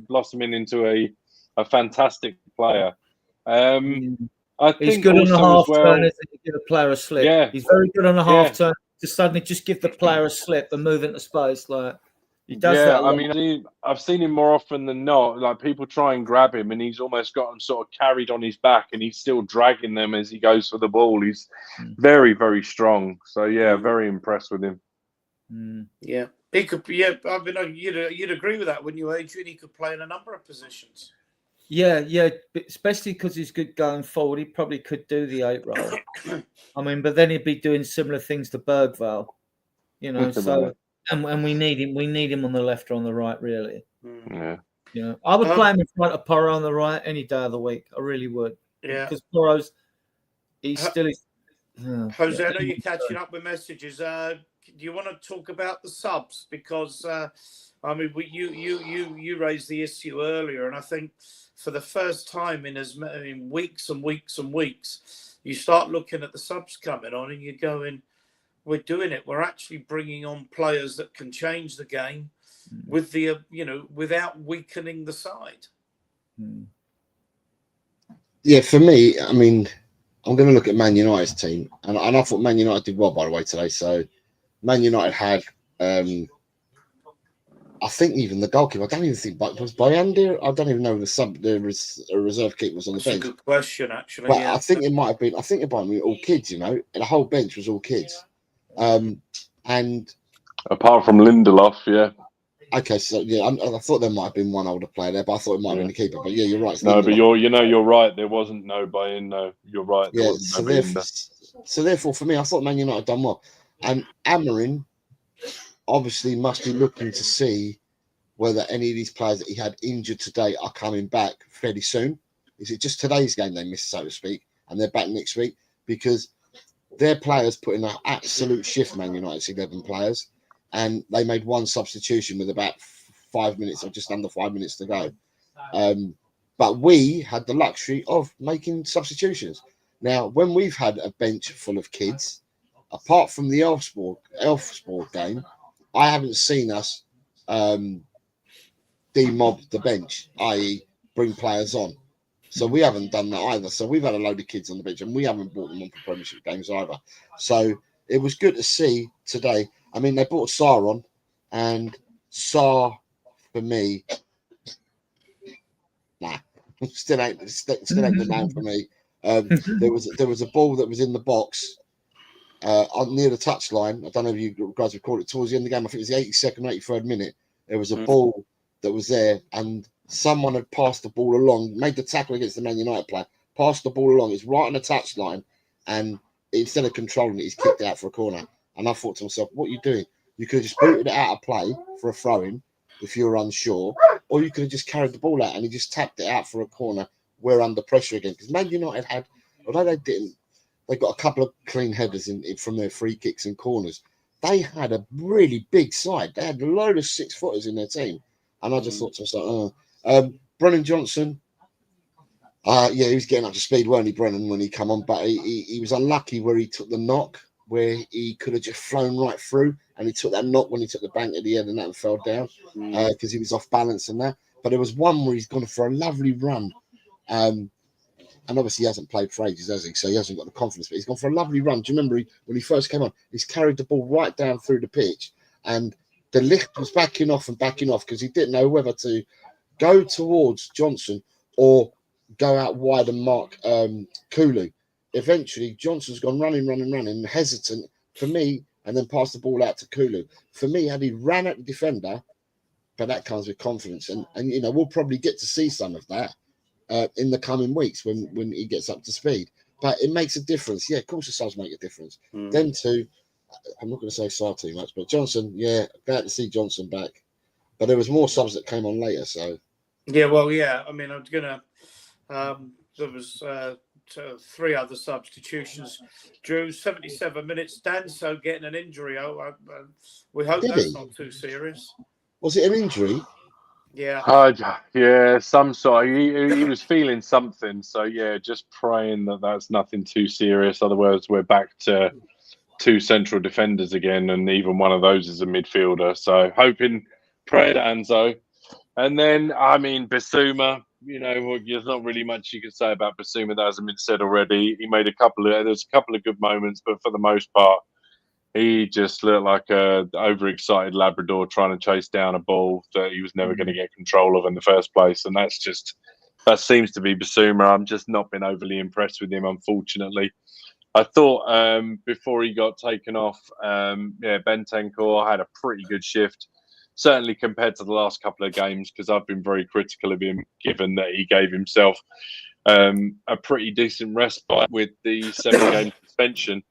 a fantastic player. I think he's good on the half turn. Give a player a slip. Yeah, he's very good on the half turn. To suddenly just give the player a slip and move into space, like he does that. I mean, I've seen him more often than not. Like, people try and grab him, and he's almost got them sort of carried on his back, and he's still dragging them as he goes for the ball. He's very, very strong. So yeah, very impressed with him. Yeah, he could. Yeah, I mean, you'd agree with that, wouldn't you, Adrian? He could play in a number of positions. Yeah, especially because he's good going forward. He probably could do the 8 role. I mean, but then he'd be doing similar things to Bergvall, you know. So, and we need him. We need him on the left or on the right, really. Yeah. You know, I would play him in front of Porro on the right any day of the week. I really would. Yeah. Because Porro's, he's still. Jose, I know you're catching up with messages. do you want to talk about the subs? Because I mean, you raised the issue earlier, and I think for the first time in weeks and weeks and weeks, you start looking at the subs coming on, and you're going, "We're doing it. We're actually bringing on players that can change the game with the without weakening the side." Yeah, for me, I mean, I'm going to look at Man United's team, and I thought Man United did well, by the way, today. So Man United had, I think even the goalkeeper. I don't even think was Bayanda. I don't even know the reserve keeper was on the That's bench. a good question, actually. But Yeah. I think it might have been. I think it might have been all kids. And the whole bench was all kids. And apart from Lindelof, yeah. Okay, so yeah, I thought there might have been one older player there, but I thought it might have been the keeper. But yeah, you're right. No, but you're right. There wasn't no buy-in. No, you're right. There wasn't no buy-in. So therefore, for me, I thought Man United done well, and Amorim obviously must be looking to see whether any of these players that he had injured today are coming back fairly soon. Is it just today's game they missed, so to speak, and they're back next week? Because their players put in an absolute shift, Man United's 11 players, and they made one substitution with about 5 minutes or just under 5 minutes to go. But we had the luxury of making substitutions. Now, when we've had a bench full of kids, apart from the Elfsborg game, I haven't seen us demob the bench, i.e. bring players on. So we haven't done that either. So we've had a load of kids on the bench, and we haven't brought them on for Premiership games either. So it was good to see today. I mean, they brought Sarr on, and Sarr, for me, still ain't the man for me. There was a ball that was in the box near the touchline. I don't know if you guys have caught it towards the end of the game. I think it was the 82nd, 83rd minute. There was a ball that was there, and someone had passed the ball along, made the tackle against the Man United player, passed the ball along. It's right on the touchline, and instead of controlling it, he's kicked it out for a corner. And I thought to myself, what are you doing? You could have just booted it out of play for a throw-in if you were unsure, or you could have just carried the ball out and he just tapped it out for a corner. We're under pressure again. Because Man United had, although they didn't, they got a couple of clean headers in from their free kicks and corners. They had a really big side. They had a load of 6-footers in their team. And I just thought to myself, Brennan Johnson, yeah, he was getting up to speed, weren't he, Brennan, when he come on? But he was unlucky where he took the knock, where he could have just flown right through, and he took that knock when he took the bank at the end, and that fell down because he was off balance and that. But there was one where he's gone for a lovely run, and obviously he hasn't played for ages, has he? So he hasn't got the confidence, but he's gone for a lovely run. Do you remember when he first came on, he's carried the ball right down through the pitch, and the lift was backing off because he didn't know whether to go towards Johnson or go out wide and mark Kulu. Eventually, Johnson's gone running, hesitant for me, and then passed the ball out to Kulu. For me, had he ran at the defender, but that comes with confidence, and we'll probably get to see some of that in the coming weeks when he gets up to speed. But it makes a difference. Yeah, of course it does make a difference. Them two, I'm not going to say Sarr too much, but Johnson, yeah, glad to see Johnson back. But there was more subs that came on later, so. Yeah, well, yeah. I mean, I was going to. There was 3 other substitutions. Drew, 77 minutes. Danso getting an injury. We hope that's not too serious. Was it an injury? Yeah. Yeah, some sort. He was feeling something. So yeah, just praying that that's nothing too serious. Otherwise, we're back to 2 central defenders again, and even one of those is a midfielder. So hoping, pray Danso. And then, I mean, Bissouma, there's not really much you can say about Bissouma that hasn't been said already. He made there's a couple of good moments, but for the most part, he just looked like a overexcited Labrador trying to chase down a ball that he was never going to get control of in the first place. And that seems to be Bissouma. I'm just not been overly impressed with him, unfortunately. I thought before he got taken off, Bentancur had a pretty good shift. Certainly compared to the last couple of games, because I've been very critical of him, given that he gave himself a pretty decent respite with the 7-game suspension.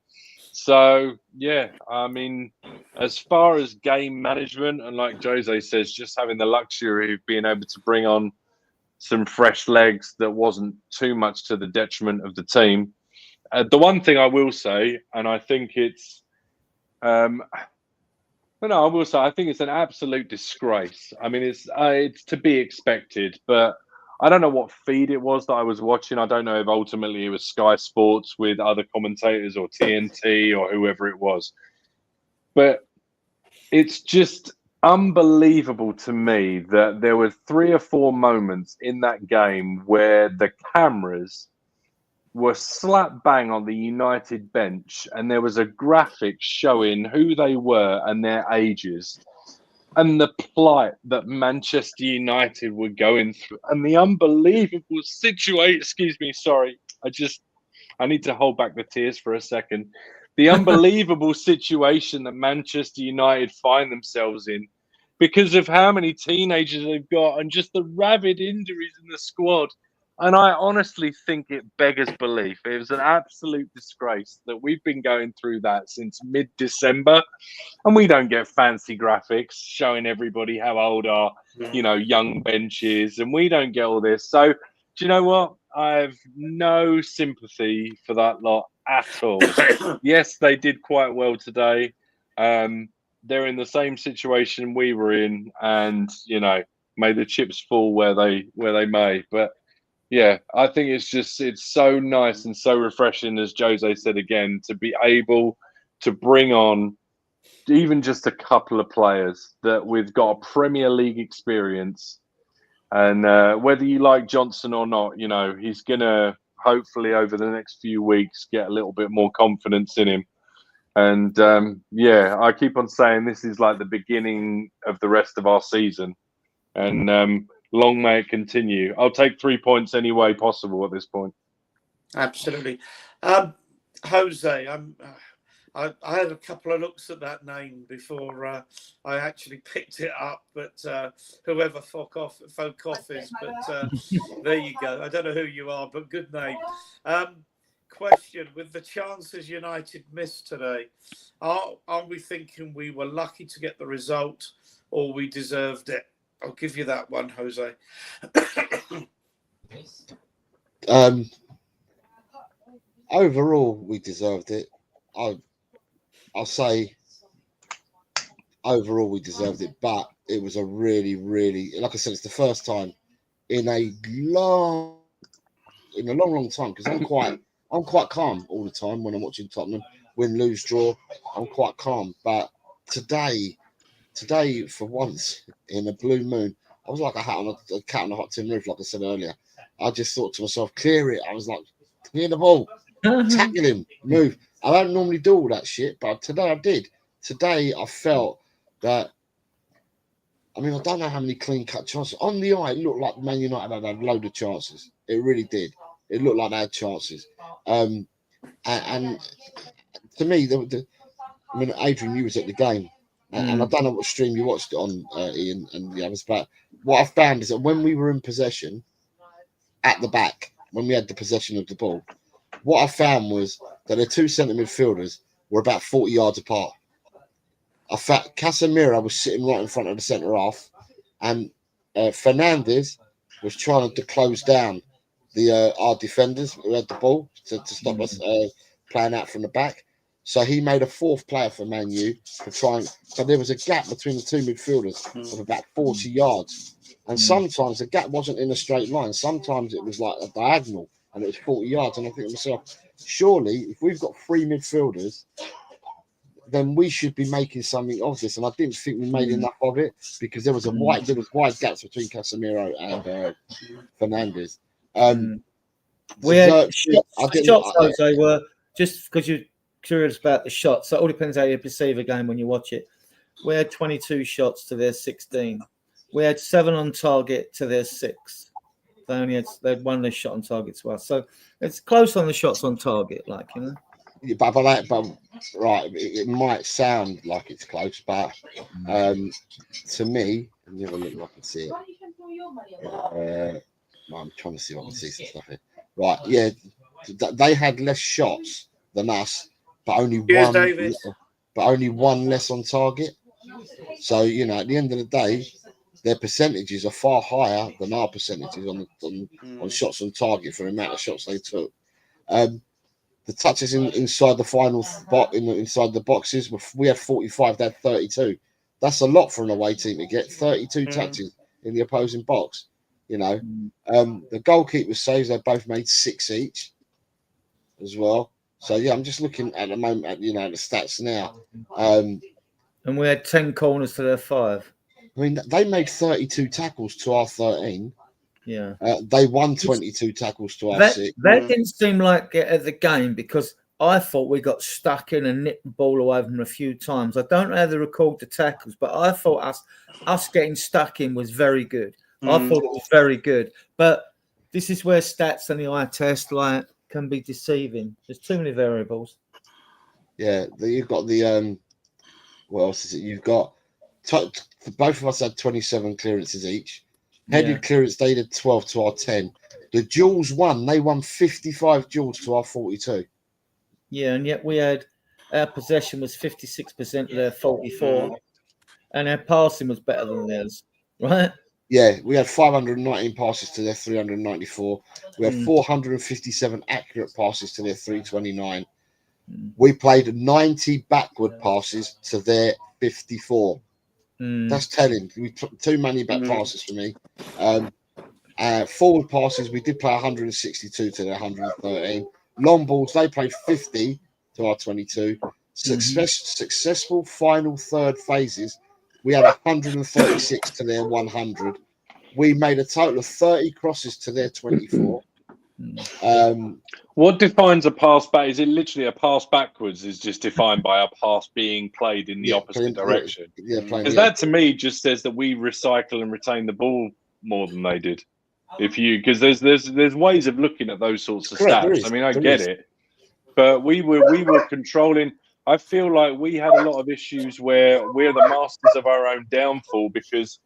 So, yeah, I mean, as far as game management, and like Jose says, just having the luxury of being able to bring on some fresh legs that wasn't too much to the detriment of the team. The one thing I will say, and I think it's But no, I will say I think it's an absolute disgrace. I mean, it's to be expected, but I don't know what feed it was that I was watching. I don't know if ultimately it was Sky Sports with other commentators or TNT or whoever it was. But it's just unbelievable to me that there were 3 or 4 moments in that game where the cameras were slap bang on the United bench, and there was a graphic showing who they were and their ages and the plight that Manchester United were going through and the unbelievable situation. Excuse me, sorry. I need to hold back the tears for a second. The unbelievable situation that Manchester United find themselves in because of how many teenagers they've got and just the rabid injuries in the squad. And I honestly think it beggars belief. It was an absolute disgrace that we've been going through that since mid-December, and we don't get fancy graphics showing everybody how old our, young bench is, and we don't get all this. So, do you know what? I have no sympathy for that lot at all. Yes, they did quite well today. They're in the same situation we were in, and may the chips fall where they may. But yeah, I think it's so nice and so refreshing, as Jose said again, to be able to bring on even just a couple of players that we've got a Premier League experience. And whether you like Johnson or not, he's going to hopefully over the next few weeks get a little bit more confidence in him. And I keep on saying this is like the beginning of the rest of our season. And long may it continue. I'll take 3 points any way possible at this point. Absolutely. Jose, I had a couple of looks at that name before I actually picked it up, but whoever folk off is, but there you go. I don't know who you are, but good name. Question, with the chances United missed today, are we thinking we were lucky to get the result or we deserved it? I'll give you that one, Jose. Overall, we deserved it. I'll say overall we deserved it, but it was a really, really, like I said, it's the first time in a long time, because I'm quite calm all the time when I'm watching Tottenham win, lose, draw. I'm quite calm, but today for once in a blue moon, I was like a cat on a hot tin roof, like I said earlier. I just thought to myself, clear it. I was like, clear the ball, tackle him, move. I don't normally do all that shit, but today I did. Today I felt that. I mean, I don't know how many clean-cut chances. On the eye, it looked like Man United had a load of chances. It really did. It looked like they had chances. And to me, I mean, Adrian, you was at the game. And I don't know what stream you watched it on, Ian and the others, but what I found is that when we were in possession at the back, when we had the possession of the ball, what I found was that the 2 centre midfielders were about 40 yards apart. I found Casemiro was sitting right in front of the centre half, and Fernandes was trying to close down our defenders who had the ball to stop us playing out from the back. So he made a 4th player for Man U to try and. So there was a gap between the 2 midfielders of about 40 yards. And sometimes the gap wasn't in a straight line. Sometimes it was like a diagonal and it was 40 yards. And I think to myself, surely if we've got 3 midfielders, then we should be making something of this. And I didn't think we made enough of it because there was wide gaps between Casemiro and Fernandes. We had shots, Jose, were just because you're curious about the shots. So it all depends how you perceive a game when you watch it. We had 22 shots to their 16. We had 7 on target to their 6. They had 1 less shot on target to us. So it's close on the shots on target, Yeah, but right, it might sound like it's close, but to me, let me have a look if I can see it. I'm trying to see if I can see some stuff here. Right, yeah, they had less shots than us, but only one less on target. So at the end of the day, their percentages are far higher than our percentages on shots on target for the amount of shots they took. The touches inside the final spot inside the boxes, we had 45, they had 32. That's a lot for an away team to get 32 touches in the opposing box. You know, the goalkeeper saves, they both made 6 each as well. So yeah, I'm just looking at the moment at the stats now. And we had 10 corners to their 5. I mean, they made 32 tackles to our 13. Yeah. They won 22 tackles to our That 6. didn't seem like it at the game, because I thought we got stuck in and nipped the ball away from them a few times. I don't know the record the tackles, but I thought us getting stuck in was very good. I thought it was very good. But this is where stats and the eye test can be deceiving. There's too many variables. Yeah, you've got the what else is it? You've got both of us had 27 clearances each. Headed clearance, they did 12 to our 10. The duels won. They won 55 duels to our 42. Yeah, and yet our possession was 56% of their 44, and our passing was better than theirs, right? Yeah, we had 519 passes to their 394. We had 457 accurate passes to their 329. We played 90 backward passes to their 54. That's telling. Too many back passes for me. Forward passes, we did play 162 to their 113. Long balls, they played 50 to our 22. Successful final third phases, we had 136 to their 100. We made a total of 30 crosses to their 24. What defines a pass back? Is it literally a pass backwards is just defined by a pass being played in the opposite direction? Because that to me just says that we recycle and retain the ball more than they did. Because there's ways of looking at those sorts of stats. I mean, I get it, but we were controlling. I feel like we had a lot of issues where we're the masters of our own downfall because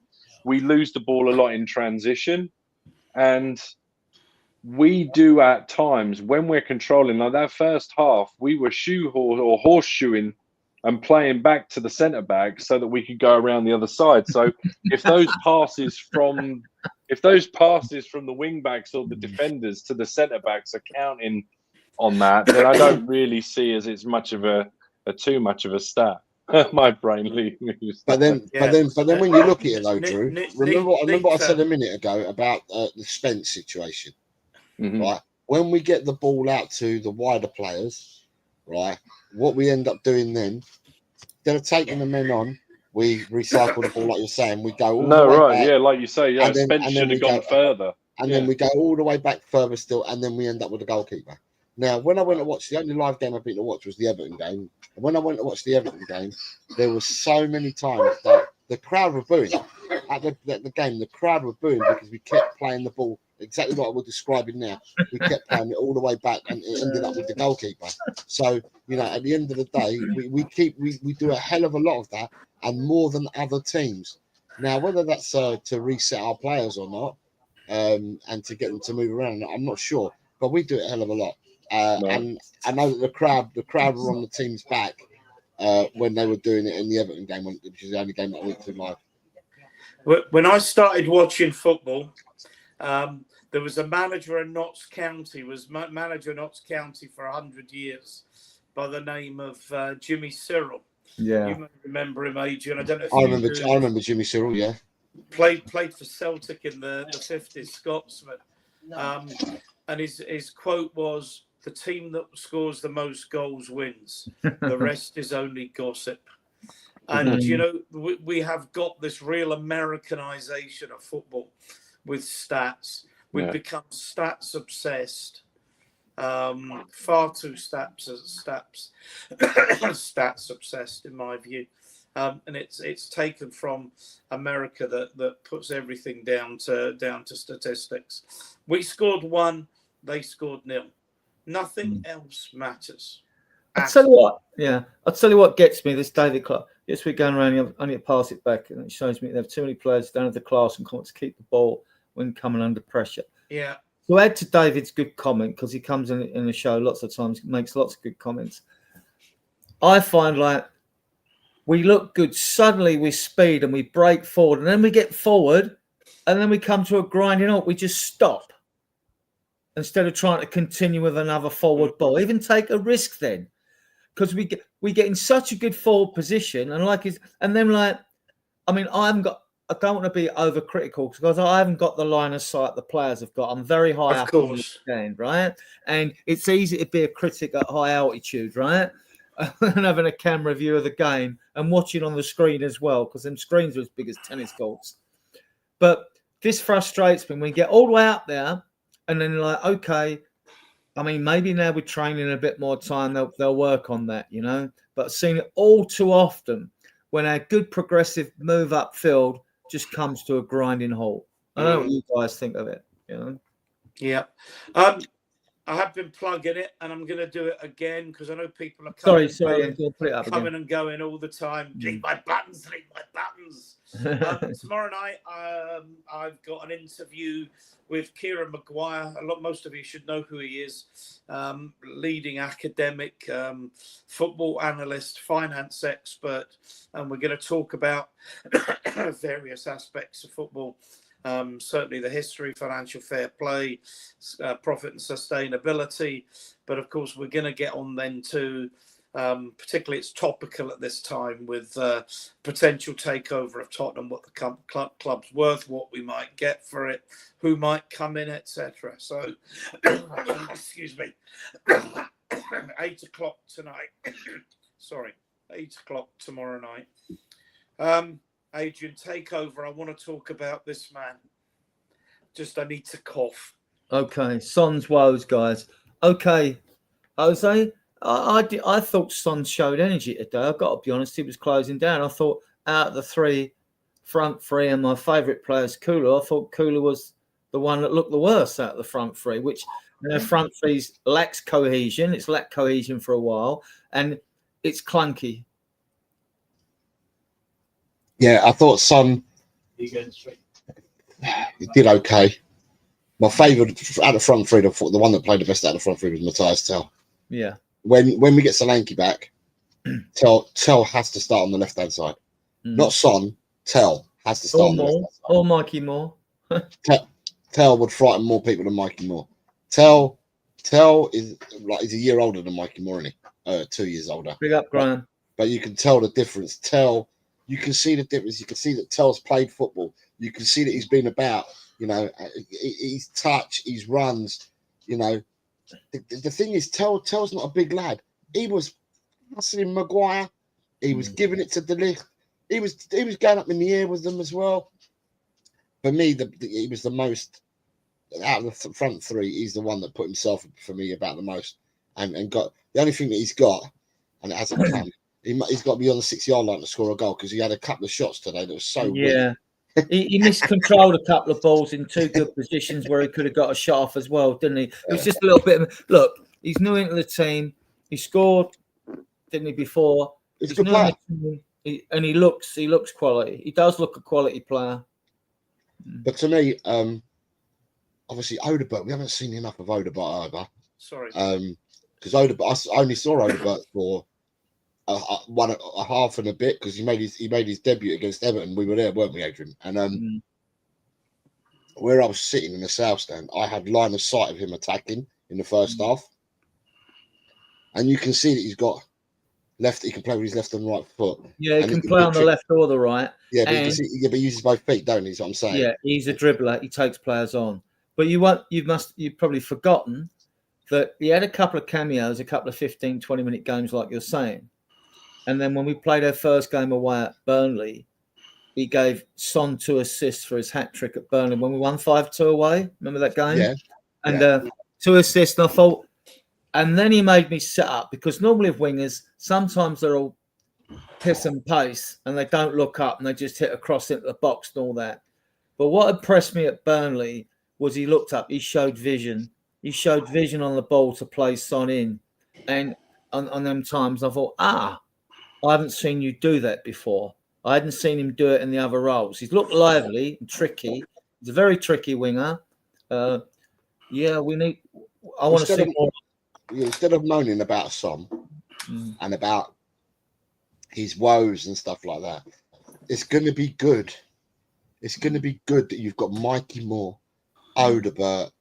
we lose the ball a lot in transition, and we do at times when we're controlling, like that first half, we were horseshoeing and playing back to the centre back so that we could go around the other side. So if those passes from the wing backs or the defenders to the centre backs are counting on that, then I don't really see as it's much of a too much of a stat. My brain leaves. But then when you look at it though, Drew, remember what I said a minute ago about the Spence situation, right? When we get the ball out to the wider players, right, what we end up doing then, instead of taking the men on, we recycle the ball like you're saying. We go all the way back. Yeah, like you say, yeah, Spence should have gone further. And then we go all the way back further still, and then we end up with the goalkeeper. Now, when I went to watch, the only live game I've been to watch was the Everton game. And when I went to watch the Everton game, there was so many times that the crowd were booing. At the game, the crowd were booing because we kept playing the ball exactly like we're describing now. We kept playing it all the way back, and it ended up with the goalkeeper. So, at the end of the day, we do a hell of a lot of that, and more than other teams. Now, whether that's to reset our players or not, and to get them to move around, I'm not sure, but we do it a hell of a lot. And I know that the crowd were on the team's back when they were doing it in the Everton game, which is the only game that I went to live. When I started watching football, there was a manager in Notts County, manager of Notts County for 100 years, by the name of Jimmy Cyril. Yeah, you may remember him, Adrian. I don't know if I remember Jimmy Cyril. Yeah, played for Celtic in the 50s, Scotsman. And his quote was, "The team that scores the most goals wins. The rest is only gossip." And, we have got this real Americanization of football with stats. We've become stats obsessed. Far too stats obsessed, in my view. And it's taken from America that puts everything down to statistics. We scored 1, they scored 0. Nothing else matters. I'll tell you what gets me, this David Clark. Yes, we're going around, I need to pass it back, and it shows me they have too many players down at the class and can't keep the ball when coming under pressure. Yeah. To add to David's good comment, because he comes in the show lots of times, makes lots of good comments. I find we look good suddenly with speed and we break forward, and then we get forward, and then we come to a grinding halt. We just stop instead of trying to continue with another forward ball. Even take a risk then, because we get in such a good forward position, and then I mean, I don't want to be overcritical because I haven't got the line of sight the players have got. I'm very high Of up course. on the stand, right? And it's easy to be a critic at high altitude, right? And having a camera view of the game and watching on the screen as well, because them screens are as big as tennis courts. But this frustrates me when we get all the way up there and then like, okay, I mean, maybe now with training a bit more time, they'll work on that, you know. But I've seen it all too often when our good progressive move upfield just comes to a grinding halt. I don't know what you guys think of it, you know. Yeah. I have been plugging it, and I'm going to do it again because I know people are Sorry, coming, put it up coming again. and going all the time. Leave my buttons, leave my buttons. Tomorrow night, I've got an interview with Kieran Maguire. Most of you should know who he is. Leading academic, football analyst, finance expert, and we're going to talk about various aspects of football. Certainly the history, financial fair play, profit and sustainability. But of course, we're going to get on then to, particularly it's topical at this time with potential takeover of Tottenham, what the club's worth, what we might get for it, who might come in, etc. So, excuse me, 8 o'clock tonight. Sorry, 8 o'clock tomorrow night. Adrian, take over. I want to talk about this man. I need to cough. Okay, Son's woes, guys. Okay, Jose, I thought Son showed energy today. I've got to be honest, he was closing down. I thought out of the front three and my favourite players, Kula, I thought Kula was the one that looked the worst out of the front three, which front three lacks cohesion. It's lacked cohesion for a while, and it's clunky. Yeah, I thought Son he did okay. My favourite out of the front three, the one that played the best out of the front three was Matthias Tell. Yeah. When we get Solanke back, Tell has to start on the left hand side. Not Son. Tell has to start on the left hand side. Or Mikey Moore. Tell would frighten more people than Mikey Moore. Tell is like he's a year older than Mikey Moore, isn't he? 2 years older. Big up, Graham. But you can tell the difference. You can see the difference. You can see that Tell's played football. You can see that he's been about, you know, his touch, his runs, you know. The thing is, Tell's not a big lad. He was hustling Maguire. He was giving it to De Ligt. He was going up in the air with them as well. For me, he was the most, out of the front three, he's the one that put himself for me about the most. And got, the only thing that he's got, and it hasn't come, he's got to be on the 6-yard line to score a goal because he had a couple of shots today that was so weak. He miscontrolled a couple of balls in two good positions where he could have got a shot off as well, didn't he? It was just a little bit of, look, he's new into the team. He scored, didn't he, before? He's a good player. And he looks quality. He does look a quality player. But to me, obviously Odegaard, we haven't seen enough of Odegaard either. Sorry. Because Odegaard, I only saw Odegaard for a half and a bit because he made his debut against Everton. We were there, weren't we, Adrian? And where I was sitting in the south stand, I had line of sight of him attacking in the first half, and you can see that he's got left. He can play with his left and right foot. Yeah, he can play on the left or the right. Yeah, but but he uses both feet, don't he? Is what I'm saying. Yeah, he's a dribbler. He takes players on. But you've probably forgotten that he had a couple of cameos, a couple of 15, 20-minute games, like you're saying. And then when we played our first game away at Burnley, he gave Son 2 assists for his hat trick at Burnley when we won 5-2 away. Remember that game? Yeah. And 2 assists. And I thought, and then he made me sit up because normally with wingers, sometimes they're all piss and pace and they don't look up and they just hit across into the box and all that. But what impressed me at Burnley was he looked up, he showed vision. He showed vision on the ball to play Son in. And on them times, I thought, I haven't seen you do that before. I hadn't seen him do it in the other roles. He's looked lively and tricky. He's a very tricky winger. I want to see more. Instead of moaning about Son and about his woes and stuff like that, it's going to be good. It's going to be good that you've got Mikey Moore, Odegaard,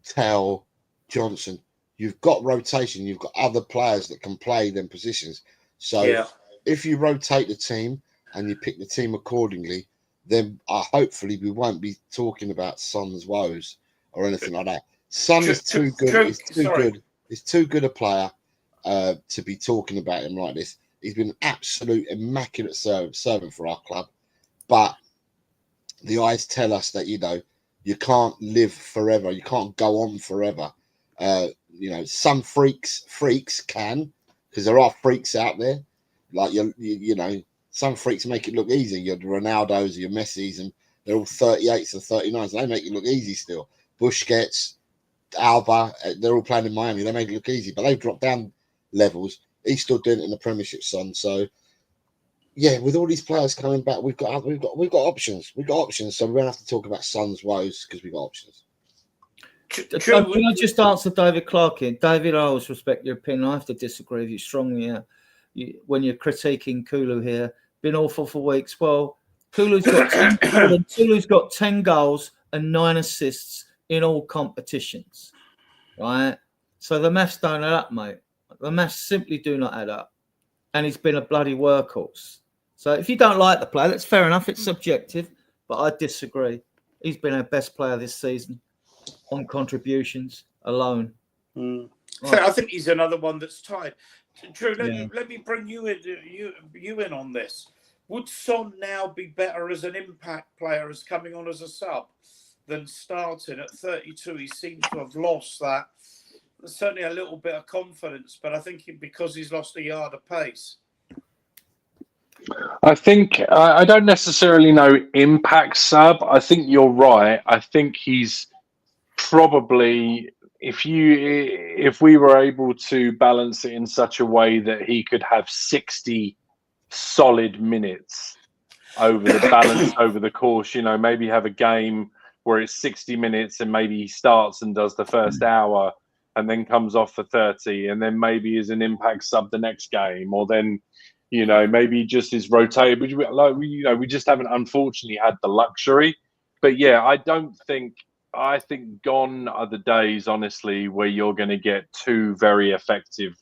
Tell, Johnson. You've got rotation. You've got other players that can play them positions. So if you rotate the team and you pick the team accordingly, then hopefully we won't be talking about Son's woes or anything like that. Son is too good. He's too good. He's too good a player to be talking about him like this. He's been an absolute immaculate servant for our club, but the eyes tell us that you can't live forever. You can't go on forever. Some freaks can, because there are freaks out there. Like some freaks make it look easy. Your Ronaldos, your Messis, and they're all 38s and 39s. They make it look easy still. Busquets, Alba, they're all playing in Miami. They make it look easy, but they've dropped down levels. He's still doing it in the Premiership, Son. So yeah, with all these players coming back, we've got options. We've got options. So we won't have to talk about Son's woes because we've got options. Can I just answer David Clark here? David, I always respect your opinion. I have to disagree with you strongly when you're critiquing Kulu here. Been awful for weeks. Well, Kulu's got 10 goals and 9 assists in all competitions, right? So the maths don't add up, mate. The maths simply do not add up. And he's been a bloody workhorse. So if you don't like the player, that's fair enough. It's subjective, but I disagree. He's been our best player this season on contributions alone. Right. I think he's another one that's tied. Drew, let me bring you in on this. Would Son now be better as an impact player as coming on as a sub than starting at 32? He seems to have lost that. Certainly a little bit of confidence, but I think because he's lost a yard of pace. I think I don't necessarily know impact sub. I think you're right. I think he's probably, if we were able to balance it in such a way that he could have 60 solid minutes over the course, maybe have a game where it's 60 minutes and maybe he starts and does the first hour and then comes off for 30 and then maybe is an impact sub the next game, or then maybe just is rotated. We just haven't unfortunately had the luxury. But yeah, I think gone are the days, honestly, where you're going to get 2 very effective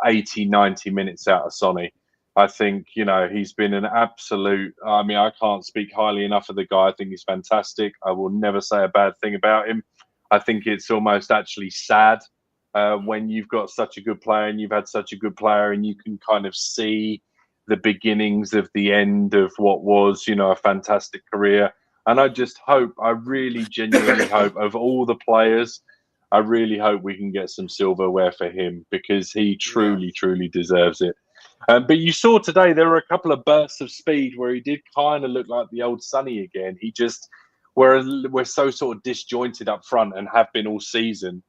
80, 90 minutes out of Sonny. I think, he's been an absolute, I can't speak highly enough of the guy. I think he's fantastic. I will never say a bad thing about him. I think it's almost actually sad when you've got such a good player and you've had such a good player and you can kind of see the beginnings of the end of what was, a fantastic career. And I really genuinely hope, of all the players, I really hope we can get some silverware for him, because he truly deserves it. But you saw today there were a couple of bursts of speed where he did kind of look like the old Sonny again. We're so sort of disjointed up front and have been all season,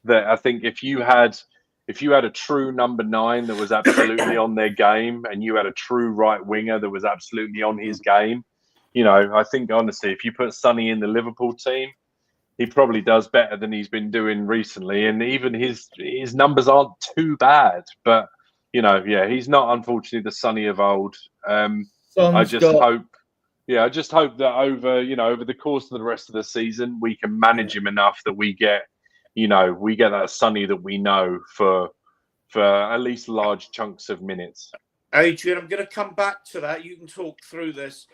that I think if you had a true number 9 that was absolutely on their game, and you had a true right winger that was absolutely on his game, I think honestly, if you put Sonny in the Liverpool team, he probably does better than he's been doing recently. And even his numbers aren't too bad, but he's not, unfortunately, the Sonny of old. I just hope that over the course of the rest of the season, we can manage him enough that we get that Sonny that we know for at least large chunks of minutes. Adrian, I'm going to come back to that. You can talk through this.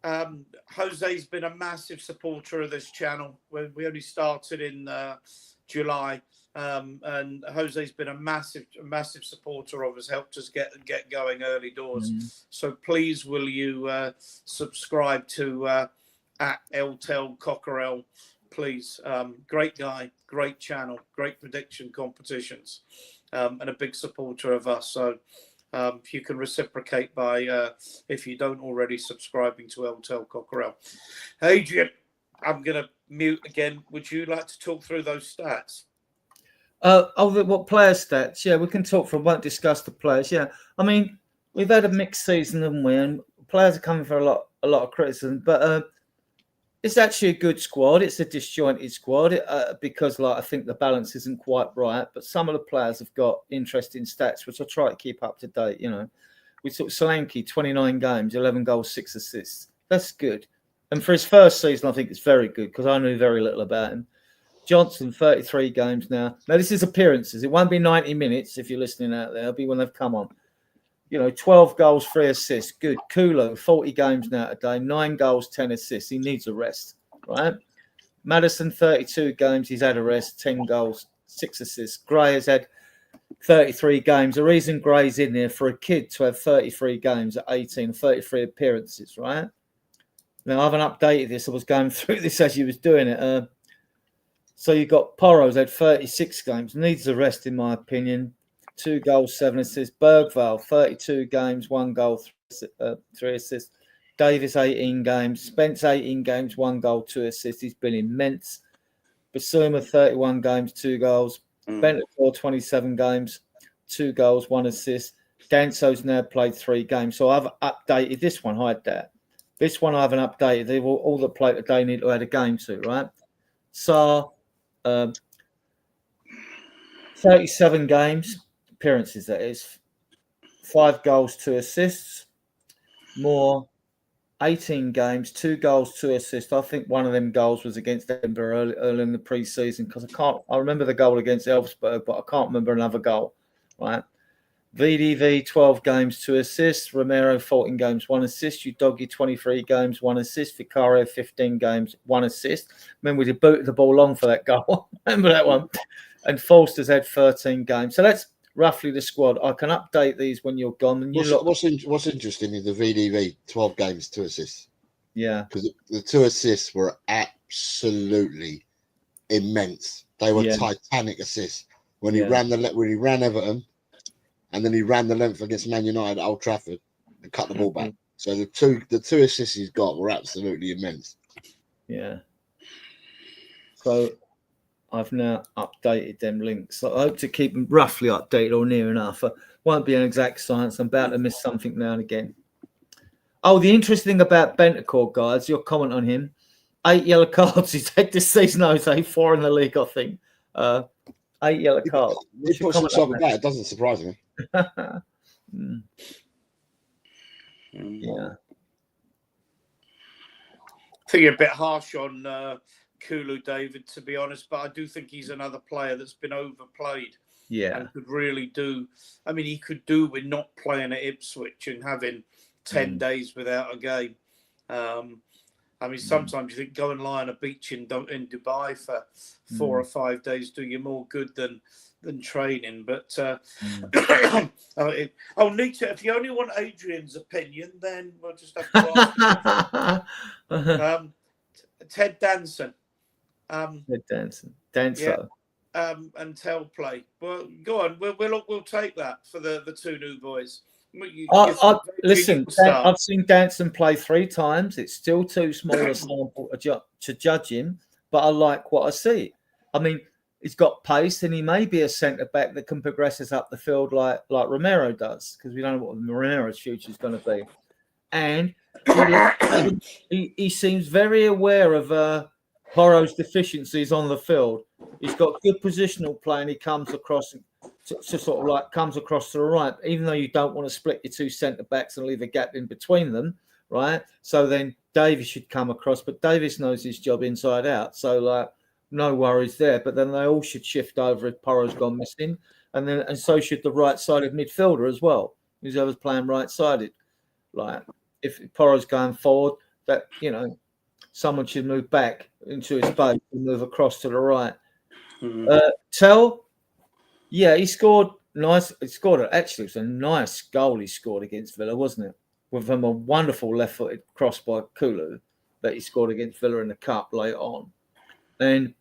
Jose's been a massive supporter of this channel. We only started in July, and Jose's been a massive supporter of us. Helped us get going early doors. So please, will you subscribe to at Eltel Cockerell? Please, great guy, great channel, great prediction competitions, and a big supporter of us. So. If you can reciprocate by, if you don't already, subscribing to Eltel Cockerell. Adrian, I'm going to mute again. Would you like to talk through those stats? What player stats? Yeah, we can talk from. Won't discuss the players. Yeah, I mean, we've had a mixed season, haven't we? And players are coming for a lot of criticism, but it's actually a good squad. It's a disjointed squad because, I think the balance isn't quite right. But some of the players have got interesting stats, which I try to keep up to date. We took Solanke, 29 games, 11 goals, 6 assists. That's good. And for his first season, I think it's very good, because I knew very little about him. Johnson, 33 games now. Now, this is appearances. It won't be 90 minutes if you're listening out there. It'll be when they've come on. 12 goals, 3 assists. Good. Kulu, 40 games now today, 9 goals, 10 assists. He needs a rest, right? Madison, 32 games. He's had a rest, 10 goals, 6 assists. Gray has had 33 games. The reason Gray's in there for a kid to have 33 games at 18, 33 appearances, right? Now, I haven't updated this. I was going through this as you was doing it. So you've got Porro's had 36 games. Needs a rest, in my opinion. 2 goals, 7 assists. Bergvall, 32 games, 1 goal, 3 assists. Davis, 18 games. Spence, 18 games, 1 goal, 2 assists. He's been immense. Basuma, 31 games, 2 goals. Bentancur, 27 games, 2 goals, 1 assist. Danso's now played 3 games. So I've updated this one. Hide that. This one I haven't updated. They've all that played today need to add a game to, right? So 37 games, appearances, that is. 5 goals, 2 assists. More, 18 games, 2 goals, 2 assists. I think one of them goals was against Denver early in the pre-season because I remember the goal against Elfsberg, but I can't remember another goal, right? VDV, 12 games, 2 assists. Romero, 14 games, 1 assist. Udogi, 23 games, 1 assist. Vicario, 15 games, 1 assist. Remember, we booted the ball long for that goal. Remember that one? And Forster's had 13 games. So that's roughly the squad. I can update these when you're gone. And what's interesting is the VDV, 12 games, 2 assists. Yeah. Because the 2 assists were absolutely immense. They were titanic assists. When he ran Everton, and then he ran the length against Man United at Old Trafford and cut the ball back. So the two assists he's got were absolutely immense. Yeah. So I've now updated them links. I hope to keep them roughly updated or near enough. It won't be an exact science. I'm about to miss something now and again. Oh, the interesting thing about Bentancur, guys, your comment on him. 8 yellow cards he's had this season. I would say 4 in the league, I think. 8 yellow cards. He puts himself about. It doesn't surprise me. Yeah. I think you're a bit harsh on Kulu, David, to be honest, but I do think he's another player that's been overplayed. Yeah. And could really do. I mean, he could do with not playing at Ipswich and having 10 days without a game. I mean, sometimes you think go and lie on a beach in Dubai for 4 or 5 days do you more good than training. But Nita, if you only want Adrian's opinion, then we'll just have to ask. Ted Danson. Ted Danson. Danso. Yeah, and Tel play. Well, go on. We'll take that for the 2 new boys. Listen, I've seen Danson play 3 times. It's still too small a sample to judge him, but I like what I see. I mean, he's got pace, and he may be a centre back that can progress us up the field like Romero does, because we don't know what Romero's future is going to be. And he seems very aware of Porro's deficiencies on the field. He's got good positional play, and he comes across to sort of like comes across to the right, even though you don't want to split your 2 centre backs and leave a gap in between them, right? So then Davis should come across, but Davis knows his job inside out, so like no worries there. But then they all should shift over if Porro's gone missing, and so should the right-sided midfielder as well, whoever's playing right-sided. Like if Porro's going forward, that someone should move back into his space and move across to the right. Tell. Yeah, he scored nice. Actually, it was a nice goal he scored against Villa, wasn't it? With him a wonderful left-footed cross by Kulu that he scored against Villa in the cup later on. And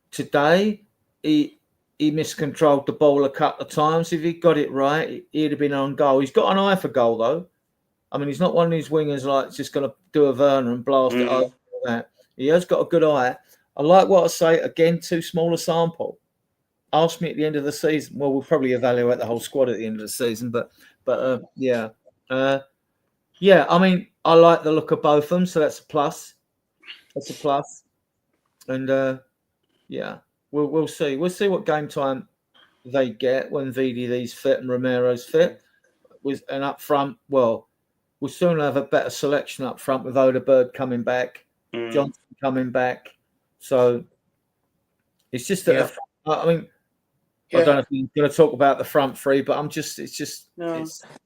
today he miscontrolled the ball a couple of times. If he got it right, he'd have been on goal. He's got an eye for goal though. I mean, he's not one of these wingers like just going to do a Werner and blast it over that. He has got a good eye. I like what I say. Again, too small a sample. Ask me at the end of the season. Well, we'll probably evaluate the whole squad at the end of the season, but yeah. I mean, I like the look of both of them, so that's a plus. And yeah, we'll see. We'll see what game time they get when VDV's fit and Romero's fit. And up front, well, we'll soon have a better selection up front with Odegaard coming back, Johnson coming back. So it's just I mean, I don't know if you're going to talk about the front three, but don't think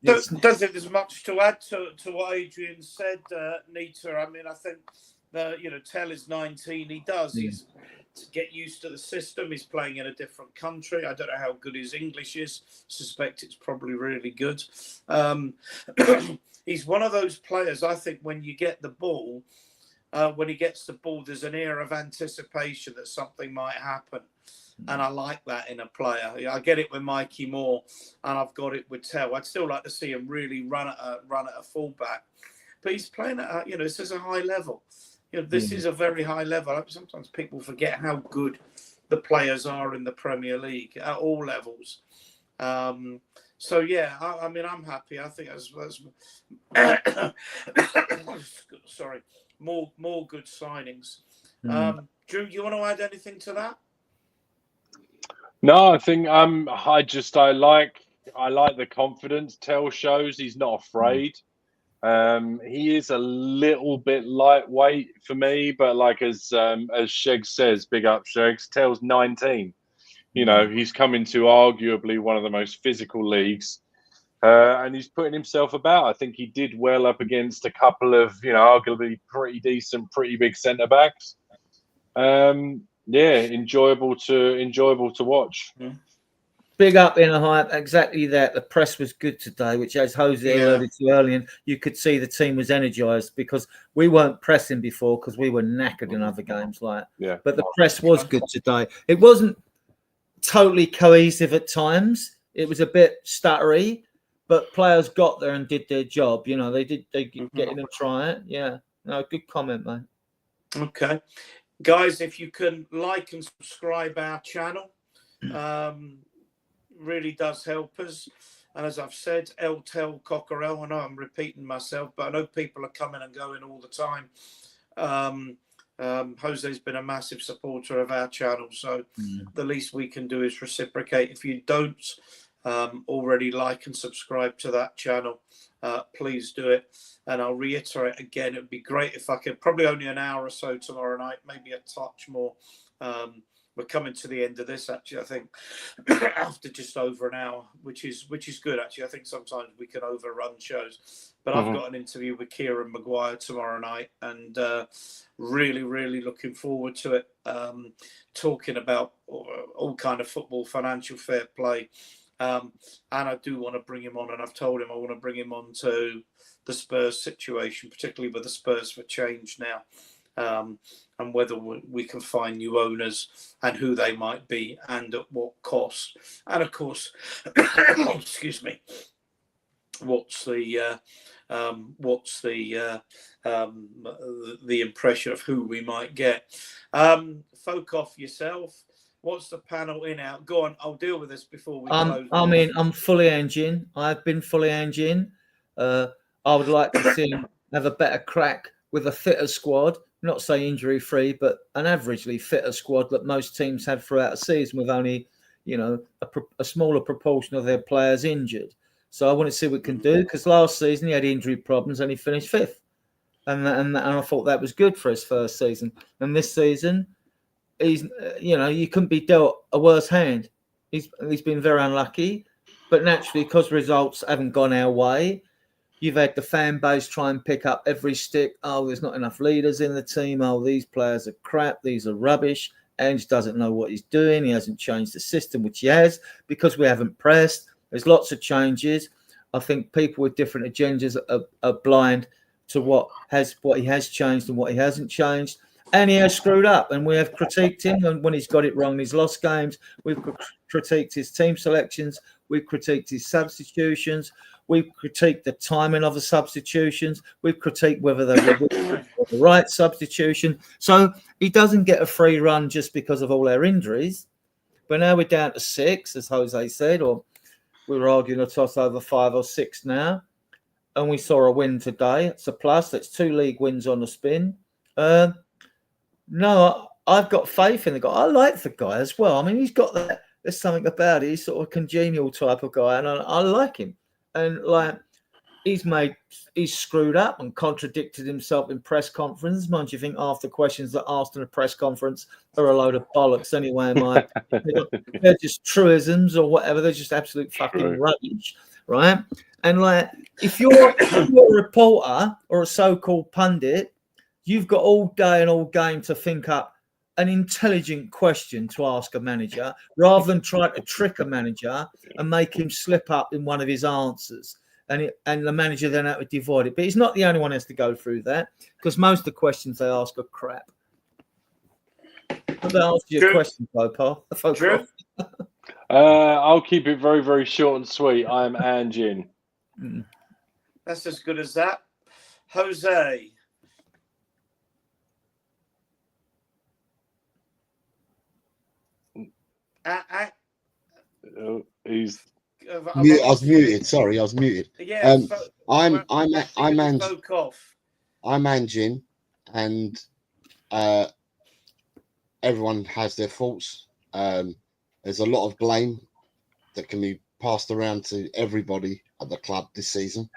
there's much to add to what Adrian said, Nita. I mean, I think Tell is 19. He does. He's to get used to the system. He's playing in a different country. I don't know how good his English is. Suspect it's probably really good. He's one of those players, I think, when you get the ball, when he gets the ball, there's an air of anticipation that something might happen. And I like that in a player. I get it with Mikey Moore, and I've got it with Tell. I'd still like to see him really run at a fullback. But he's playing at, this is a high level. This is a very high level. Sometimes people forget how good the players are in the Premier League at all levels. So yeah, I mean, I'm happy. I think that's sorry, more good signings. Drew, you want to add anything to that? No, I think I like the confidence Tell shows. He's not afraid. He is a little bit lightweight for me, but like as Sheg says, big up Shegs, Tell's 19. He's come into arguably one of the most physical leagues, and he's putting himself about. I think he did well up against a couple of, arguably pretty decent, pretty big centre backs. Enjoyable to watch. Big up in a hype, exactly that. The press was good today, which, as Jose alluded to earlier, you could see the team was energised because we weren't pressing before because we were knackered in other games. But the press was good today. It wasn't totally cohesive at times. It was a bit stuttery, but players got there and did their job. They get in and try it. Yeah, no, good comment, mate. Okay, guys, if you can like and subscribe our channel. Really does help us. And as I've said, Tell Cockerell, I know I'm repeating myself, but I know people are coming and going all the time. Jose's been a massive supporter of our channel, so the least we can do is reciprocate. If you don't already like and subscribe to that channel, please do it. And I'll reiterate again, it would be great if I could, probably only an hour or so tomorrow night, maybe a touch more. We're coming to the end of this, actually, I think, after just over an hour, which is good, actually. I think sometimes we can overrun shows. But I've got an interview with Kieran Maguire tomorrow night, and really, really looking forward to it, talking about all kind of football, financial fair play. And I do want to bring him on, and I've told him I want to bring him on to the Spurs situation, particularly with the Spurs for change now. And whether we can find new owners and who they might be and at what cost. And of course, excuse me, what's the impression of who we might get. Folk off yourself. What's the panel in out? Go on, I'll deal with this before we close. I'm fully engine. I've been fully engine. I would like to see him have a better crack with a fitter squad. Not say injury free, but an averagely fitter squad that most teams have throughout a season with only, a smaller proportion of their players injured. So I want to see what we can do, because last season he had injury problems and he finished fifth. And I thought that was good for his first season. And this season, he's, you couldn't be dealt a worse hand. He's been very unlucky, but naturally, because results haven't gone our way, you've had the fan base try and pick up every stick. Oh, there's not enough leaders in the team. Oh, these players are crap. These are rubbish. Ange doesn't know what he's doing. He hasn't changed the system, which he has, because we haven't pressed. There's lots of changes. I think people with different agendas are blind to what he has changed and what he hasn't changed. And he has screwed up, and we have critiqued him. And when he's got it wrong, he's lost games. We've critiqued his team selections. We've critiqued his substitutions. We've critiqued the timing of the substitutions. We've critiqued whether they were the right substitution. So he doesn't get a free run just because of all our injuries. But now we're down to 6, as Jose said, or we were arguing a toss over 5 or 6 now. And we saw a win today. It's a plus. That's 2 league wins on the spin. No, I've got faith in the guy. I like the guy as well. I mean, he's got that. There's something about it. He's sort of a congenial type of guy, and I like him. And he's screwed up and contradicted himself in press conference. Mind you, think half the questions that are asked in a press conference are a load of bollocks anyway. They're just truisms or whatever. They're just absolute fucking rubbish, right? And like, if you're a reporter or a so-called pundit, you've got all day and all game to think up an intelligent question to ask a manager, rather than try to trick a manager and make him slip up in one of his answers. And the manager then had to divide it. But he's not the only one who has to go through that, because most of the questions they ask are crap. I'm going to ask you a question, though, Paul. Drew? I'll keep it very, very short and sweet. I'm Anjin. That's as good as that. Jose. He's. I was muted. Sorry, I was muted. Yeah, I'm Anjin. I'm Anjin, and everyone has their faults. There's a lot of blame that can be passed around to everybody at the club this season.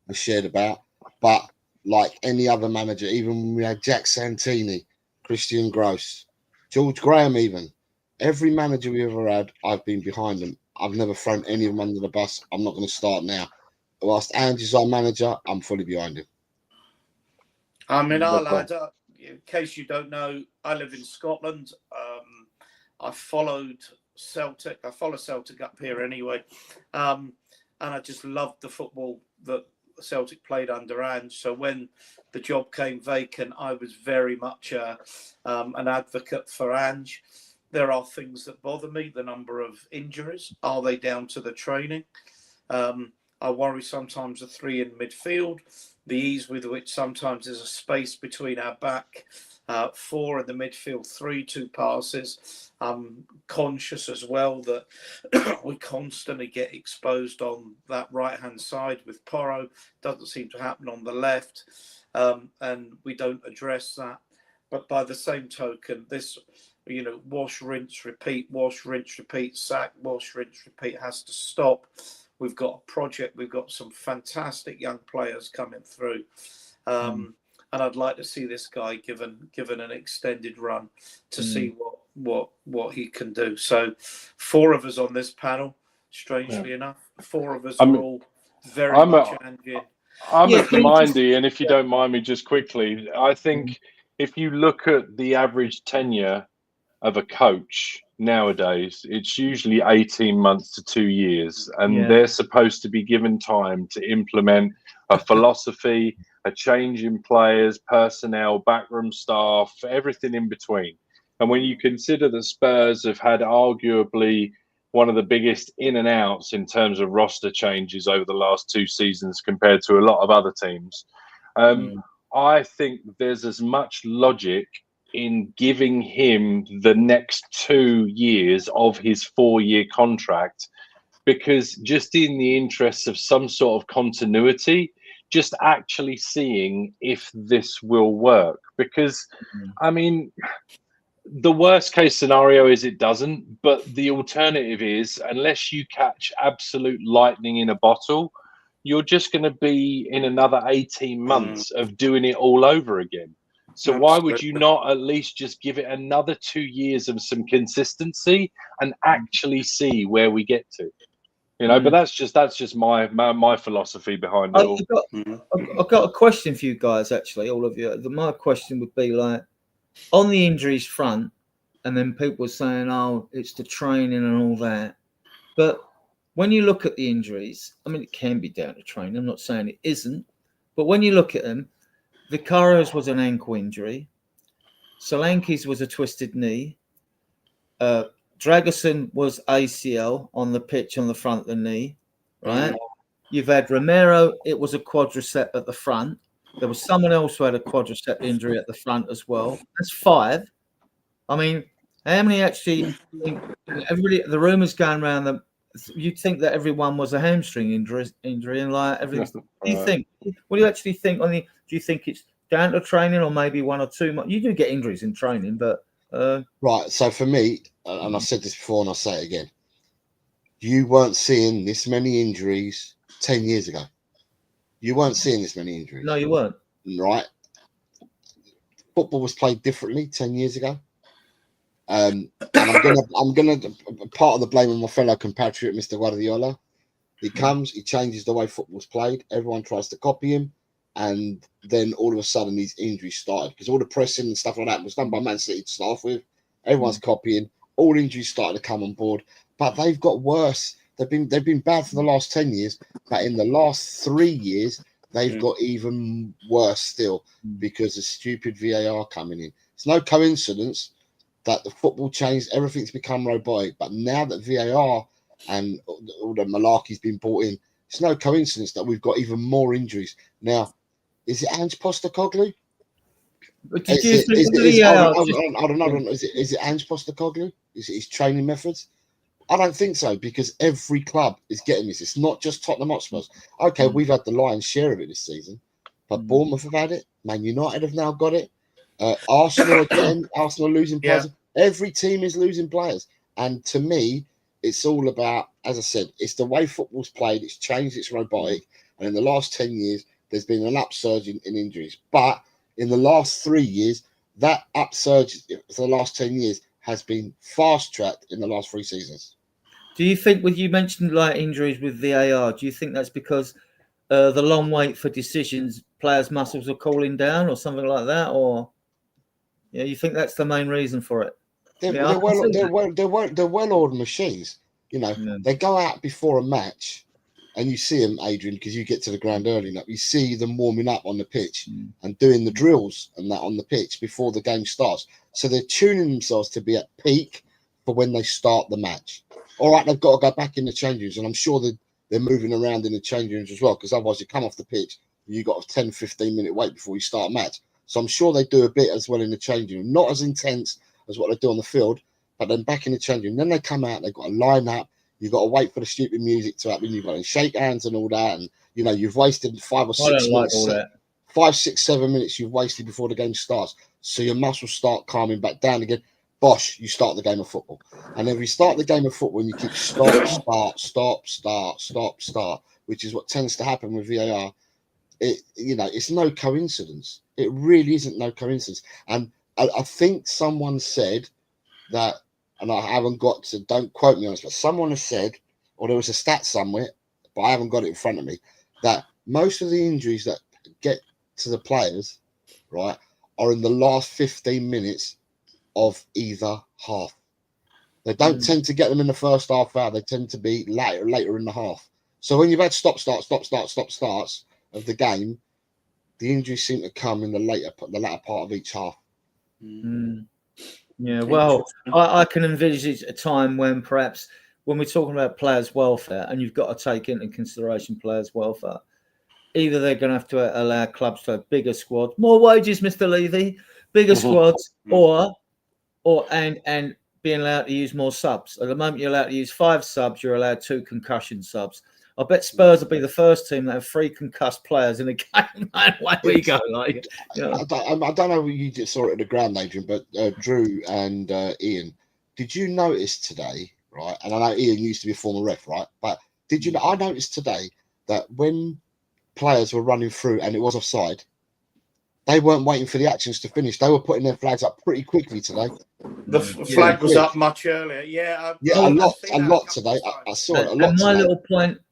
We shared about, but like any other manager, even when we had Jack Santini, Christian Gross, George Graham, even every manager we ever had, I've been behind them. I've never thrown any of them under the bus. I'm not going to start now. Whilst Andy's our manager, I'm fully behind him. I mean, in case you don't know, I live in Scotland. I followed Celtic. I follow Celtic up here anyway. And I just loved the football that Celtic played under Ange. So when the job came vacant, I was very much an advocate for Ange. There are things that bother me, the number of injuries. Are they down to the training? I worry sometimes the three in midfield, the ease with which sometimes there's a space between our back four in the midfield, 3-2 passes. I'm conscious as well that we constantly get exposed on that right-hand side with Porro. Doesn't seem to happen on the left, and we don't address that. But by the same token, this, wash, rinse, repeat, sack, wash, rinse, repeat has to stop. We've got a project. We've got some fantastic young players coming through. And I'd like to see this guy given an extended run to see what he can do. So 4 of us on this panel, strangely enough, 4 of us are all very much Andy. I'm of the mindy, and if you don't mind me just quickly, I think if you look at the average tenure of a coach nowadays, it's usually 18 months to 2 years, and they're supposed to be given time to implement a philosophy, a change in players, personnel, backroom staff, everything in between. And when you consider that Spurs have had arguably one of the biggest in and outs in terms of roster changes over the last 2 seasons compared to a lot of other teams, I think there's as much logic in giving him the next 2 years of his 4-year contract, because just in the interests of some sort of continuity, just actually seeing if this will work. Because, I mean, the worst case scenario is it doesn't, but the alternative is, unless you catch absolute lightning in a bottle, you're just going to be in another 18 months of doing it all over again. So why would you not at least just give it another 2 years of some consistency and actually see where we get to? But that's just my philosophy behind it all. I've got a question for you guys, actually, all of you. My question would be like, on the injuries front, and then people saying, oh, it's the training and all that. But when you look at the injuries, I mean, it can be down to training. I'm not saying it isn't. But when you look at them, Vicario's was an ankle injury. Solanke's was a twisted knee. Dragerson was ACL on the pitch on the front of the knee, right? You've had Romero, it was a quadricep at the front. There was someone else who had a quadricep injury at the front as well. That's 5. I mean, how many actually think, everybody, the rumours going around that you'd think that everyone was a hamstring injury and like everything. What do you think? What do you actually think do you think it's down to training or maybe 1 or 2 months? You do get injuries in training, but right. So for me, and I said this before and I'll say it again, you weren't seeing this many injuries 10 years ago. you weren't seeing this many injuries. No, you weren't. Right? Football was played differently 10 years ago. And I'm gonna part of the blame on my fellow compatriot, Mr. Guardiola. He comes, he changes the way football's played. Everyone tries to copy him, and then all of a sudden these injuries started because all the pressing and stuff like that was done by Man City to start off with. Everyone's copying. All injuries started to come on board, but they've got worse. They've been bad for the last 10 years, but in the last 3 years they've got even worse still because of stupid VAR coming in. It's no coincidence that the football changed, everything's become robotic. But now that VAR and all the malarkey's been brought in, it's no coincidence that we've got even more injuries. Now, is it Ange Postecoglou? But did you think I don't know. Is it Ange Postecoglou? Is it his training methods? I don't think so, because every club is getting this. It's not just Tottenham Hotspurs. Okay, we've had the lion's share of it this season, but Bournemouth have had it. Man United have now got it. Arsenal again. Arsenal losing players. Every team is losing players, and to me, it's all about, as I said, it's the way football's played. It's changed. It's robotic, and in the last 10 years, there's been an upsurge in injuries. But in the last 3 years, that upsurge for the last 10 years has been fast tracked in the last 3 seasons. Do you think, when you mentioned like injuries with VAR, do you think that's because the long wait for decisions, players' muscles are cooling down, or something like that, or you think that's the main reason for it? They're well-oiled machines. You know, they go out before a match, and you see them, Adrian, because you get to the ground early enough. You see them warming up on the pitch and doing the drills and that on the pitch before the game starts. So they're tuning themselves to be at peak for when they start the match. All right, they've got to go back in the change rooms, and I'm sure they're moving around in the change rooms as well, because otherwise you come off the pitch, you've got a 10, 15-minute wait before you start a match. So I'm sure they do a bit as well in the change room, not as intense as what they do on the field, but then back in the change room. Then they come out, they've got to line up, you've got to wait for the stupid music to happen, you've got to shake hands and all that, and you know, you've wasted 5 or 6 minutes. 5, 6, 7 minutes you've wasted before the game starts. So your muscles start calming back down again. Bosh, you start the game of football. And if you start the game of football and you keep stop, which is what tends to happen with VAR, it's no coincidence. It really isn't no coincidence. And I think someone said that, and I haven't got to, don't quote me on this, but someone has said, or there was a stat somewhere, but I haven't got it in front of me, that most of the injuries that get to the players, right, are in the last 15 minutes of either half. They don't tend to get them in the first half hour. They tend to be later in the half. So when you've had stops of the game, the injuries seem to come in the latter part of each half. Yeah, well, I can envisage a time when perhaps when we're talking about players' welfare, and you've got to take into consideration players' welfare, either they're going to have to allow clubs to have bigger squads, more wages, Mr. Levy, bigger squads, or being allowed to use more subs. At the moment, you're allowed to use 5 subs. You're allowed 2 concussion subs. I bet Spurs will be the first team that have 3 concussed players in a game. Away we go. I don't know if you just saw it at the ground, Adrian, but Drew and Ian, did you notice today, right? And I know Ian used to be a former ref, right? But did you? I noticed today that when players were running through and it was offside, they weren't waiting for the actions to finish. They were putting their flags up pretty quickly today. The flag was up much earlier. Yeah, a lot today. I saw it a lot. And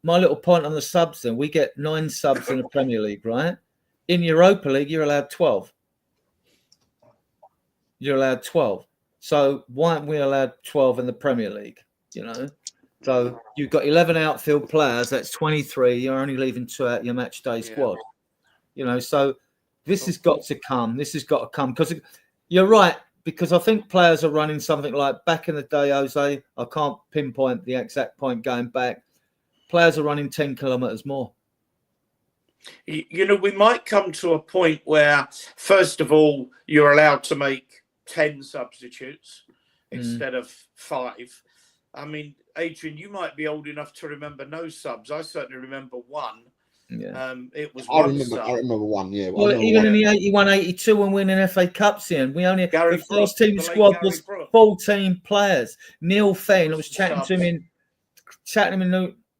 my little point on the subs. Then we get 9 subs in the Premier League, right? In Europa League, you're allowed 12. You're allowed 12. So why aren't we allowed 12 in the Premier League? You know, so you've got 11 outfield players. That's 23. You're only leaving 2 out your match day squad. You know, so. This has got to come. This has got to come, because you're right. Because I think players are running something like, back in the day, Jose, I can't pinpoint the exact point going back. Players are running 10 kilometres more. You know, we might come to a point where, first of all, you're allowed to make 10 substitutes instead of 5. I mean, Adrian, you might be old enough to remember no subs. I certainly remember 1. Yeah, it was. I remember 1. Yeah. Well, even in the 81-82 when winning FA Cups, we only the first team squad was 14 players. Neil Fenn, I was chatting to him in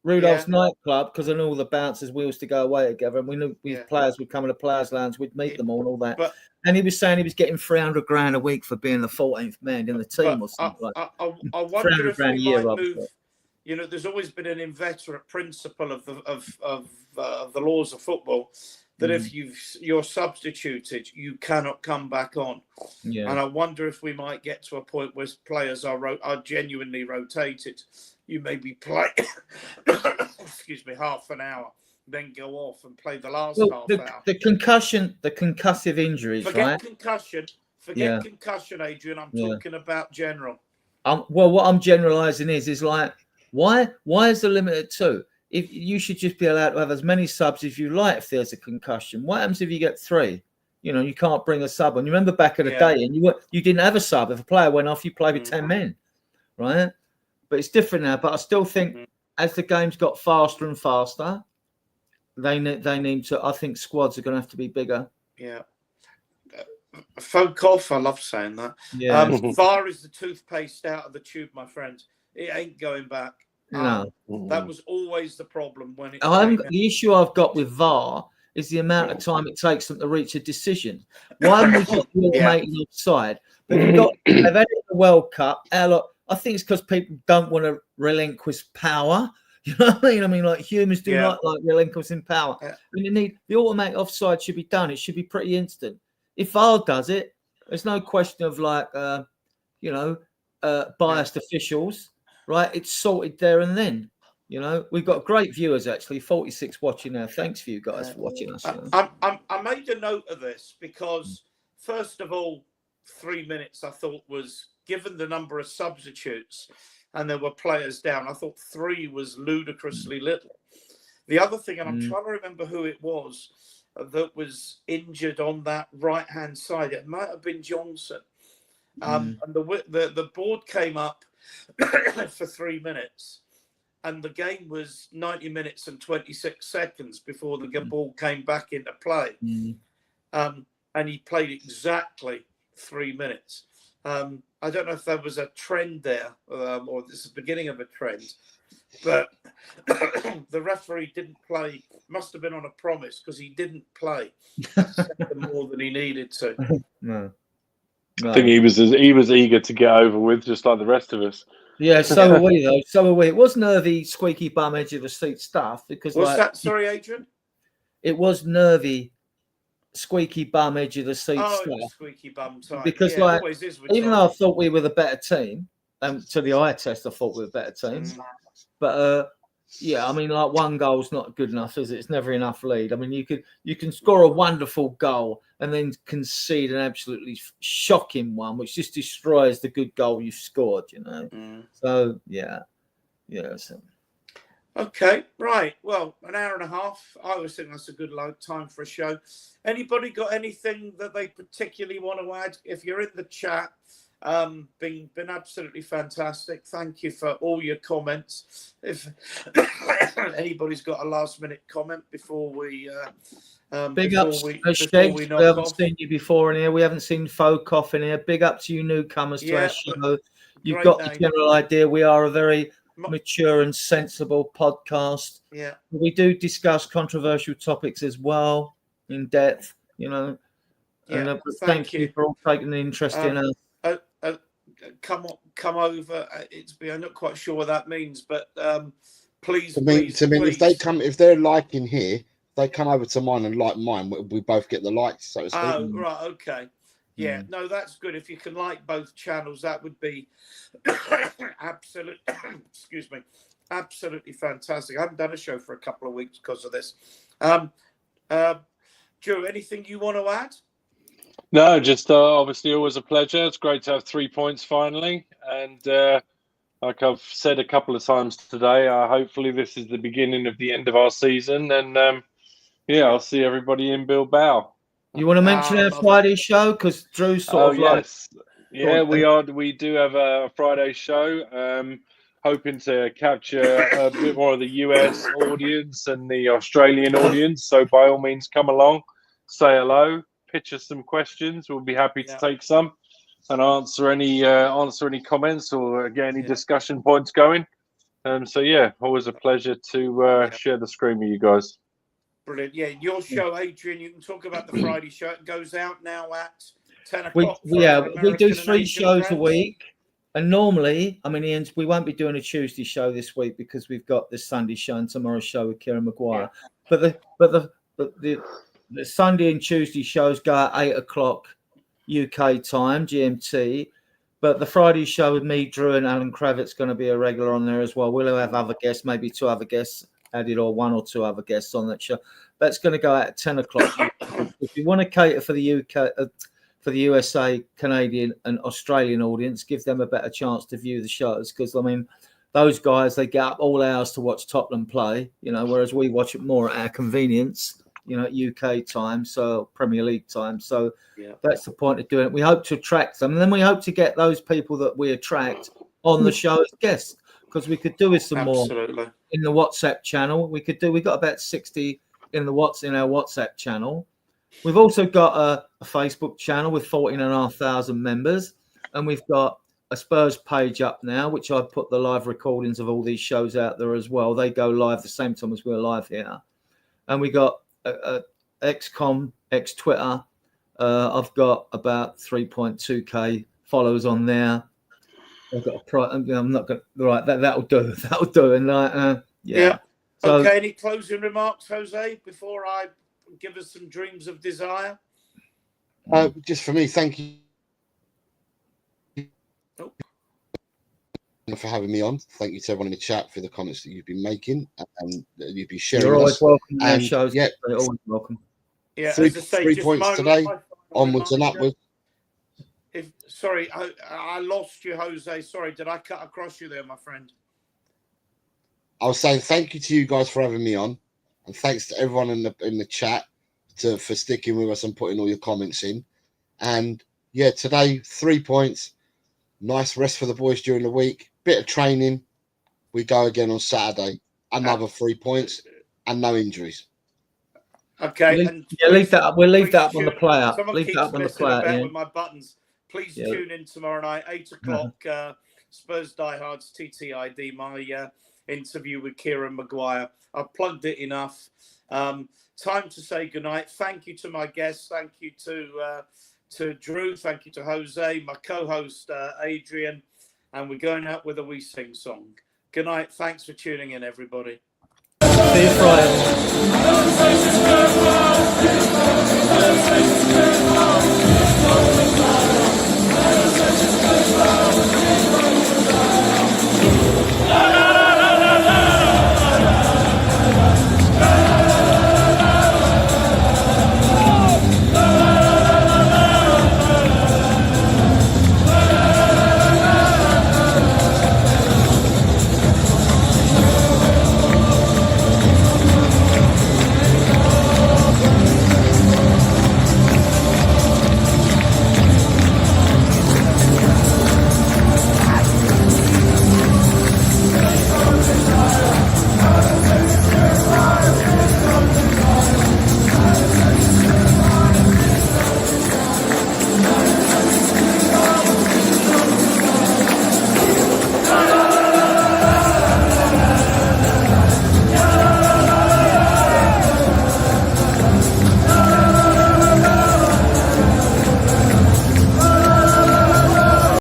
Rudolph's nightclub, because I knew all the bouncers, we used to go away together, and we knew these players would come in the players' lounge, we'd meet them all and all that. But, and he was saying he was getting $300,000 a week for being the 14th man in the team or something. I wonder if we year, might move. You know, there's always been an inveterate principle of the laws of football that if you're substituted, you cannot come back on. Yeah. And I wonder if we might get to a point where players are genuinely rotated. You maybe play, excuse me, half an hour, then go off and play the last half hour. The concussive injuries, Forget concussion, Adrian. I'm talking about general. Well, what I'm generalising is like, why is the limit at 2? If you should just be allowed to have as many subs as you like if there's a concussion. What happens if you get 3? You know, you can't bring a sub on. You remember back in the day, and you didn't have a sub. If a player went off, you played with 10 men, right? But it's different now. But I still think as the game's got faster and faster, they need to. I think squads are going to have to be bigger. Yeah. Folk off. I love saying that. Yeah. VAR is the toothpaste out of the tube, my friend. It ain't going back. No. That was always the problem when it. The issue I've got with VAR is the amount of time it takes them to reach a decision. Why haven't we got the automated offside? But they've had it in the World Cup. I think it's because people don't want to relinquish power. You know what I mean? I mean, like humans do not like relinquishing power. I mean, you need the automatic offside should be done. It should be pretty instant. If VAR does it, there's no question of like, biased officials, right? It's sorted there and then. You know, we've got great viewers actually. 46 watching now. Thanks for you guys for watching us. I made a note of this because first of all, 3 minutes I thought was, given the number of substitutes and there were players down, I thought 3 was ludicrously little. The other thing, and I'm trying to remember who it was that was injured on that right-hand side. It might have been Johnson. And the board came up for 3 minutes. And the game was 90 minutes and 26 seconds before the ball came back into play. And he played exactly 3 minutes. I don't know if there was a trend there or this is the beginning of a trend, but the referee didn't play. Must have been on a promise because he didn't play more than he needed to. No. I think he was eager to get over with, just like the rest of us. Yeah, so are we though. So are we. It was nervy, squeaky bum edge of the seat stuff because what's that? Sorry, Adrian. It was nervy, squeaky bum edge of the seat stuff. It was squeaky bum time. Because like, even though I thought we were the better team, and to the eye test, I thought we were the better team. But I mean, like 1 goal's not good enough, is it? It's never enough lead. I mean, you can score a wonderful goal and then concede an absolutely shocking one, which just destroys the good goal you've scored. You know. So yeah. So. Okay, right. Well, an hour and a half. I always think that's a good time for a show. Anybody got anything that they particularly want to add? If you're in the chat, been absolutely fantastic. Thank you for all your comments. If anybody's got a last minute comment before we big ups, Shakes. We haven't seen you before in here. We haven't seen folk off in here. Big up to you newcomers to our show. You've got the general idea. We are a very mature and sensible podcast. Yeah, we do discuss controversial topics as well in depth. You know. Yeah. And, thank you for all taking an interest in us. Come over. I'm not quite sure what that means, but please. To me, if they're liking here, they come over to mine and like mine. We both get the likes. So to speak. Oh, right, okay, yeah, no, that's good. If you can like both channels, that would be absolutely. Excuse me, absolutely fantastic. I haven't done a show for a couple of weeks because of this. Joe, anything you want to add? No, just obviously always a pleasure. It's great to have 3 points finally. And like I've said a couple of times today, hopefully this is the beginning of the end of our season. And I'll see everybody in Bilbao. You want to mention our Friday show? Because Drew's sort of yes. Yeah, we do have a Friday show. Hoping to capture a bit more of the US audience and the Australian audience. So by all means, come along, say hello. Pitch us some questions. We'll be happy to take some and answer any comments or get any discussion points going. So yeah, always a pleasure to share the screen with you guys. Brilliant. Yeah, your show, Adrian, you can talk about the Friday show. It goes out now at 10 o'clock. We do 3 shows a week. And normally, I mean, Ian, we won't be doing a Tuesday show this week because we've got this Sunday show and tomorrow's show with Kieran Maguire. Yeah. But the Sunday and Tuesday shows go at 8 o'clock UK time, GMT. But the Friday show with me, Drew, and Alan Kravitt's going to be a regular on there as well. We'll have other guests, maybe 2 other guests added or 1 or 2 other guests on that show. That's going to go out at 10 o'clock. If you want to cater for the UK, for the USA, Canadian, and Australian audience, give them a better chance to view the shows. Because, I mean, those guys, they get up all hours to watch Tottenham play, whereas we watch it more at our convenience, at UK time, so Premier League time. So that's the point of doing it. We hope to attract them. And then we hope to get those people that we attract on the show as guests, because we could do with some more in the WhatsApp channel. We got about 60 in our WhatsApp channel. We've also got a Facebook channel with 14,500 members, and we've got a Spurs page up now, which I've put the live recordings of all these shows out there as well. They go live the same time as we're live here. And we got XCOM, X-Twitter. I've got about 3.2k followers on there. I've got I'm not going to, right, that'll do. That'll do. And yeah. So, okay, any closing remarks, Jose, before I give us some dreams of desire? Just for me, thank you for having me on. Thank you to everyone in the chat for the comments that you've been making and that you've been sharing. You're always welcome. And shows. Yeah, always welcome. Yeah, 3 points today, onwards and upwards. Sorry, I lost you, Jose. Sorry, did I cut across you there, my friend? I was saying thank you to you guys for having me on, and thanks to everyone in the chat for sticking with us and putting all your comments in. And yeah, today 3 points, nice rest for the boys during the week, bit of training. We go again on Saturday, another 3 points, and no injuries. Okay, we'll leave that up on the player. Someone keeps messing about with my buttons. Please tune in tomorrow night, 8 o'clock. Spurs Diehards TTID. My interview with Kieran Maguire. I've plugged it enough. Time to say goodnight. Thank you to my guests. Thank you to Drew. Thank you to Jose, my co-host Adrian. And we're going out with a We Sing song. Good night. Thanks for tuning in, everybody. See you Friday.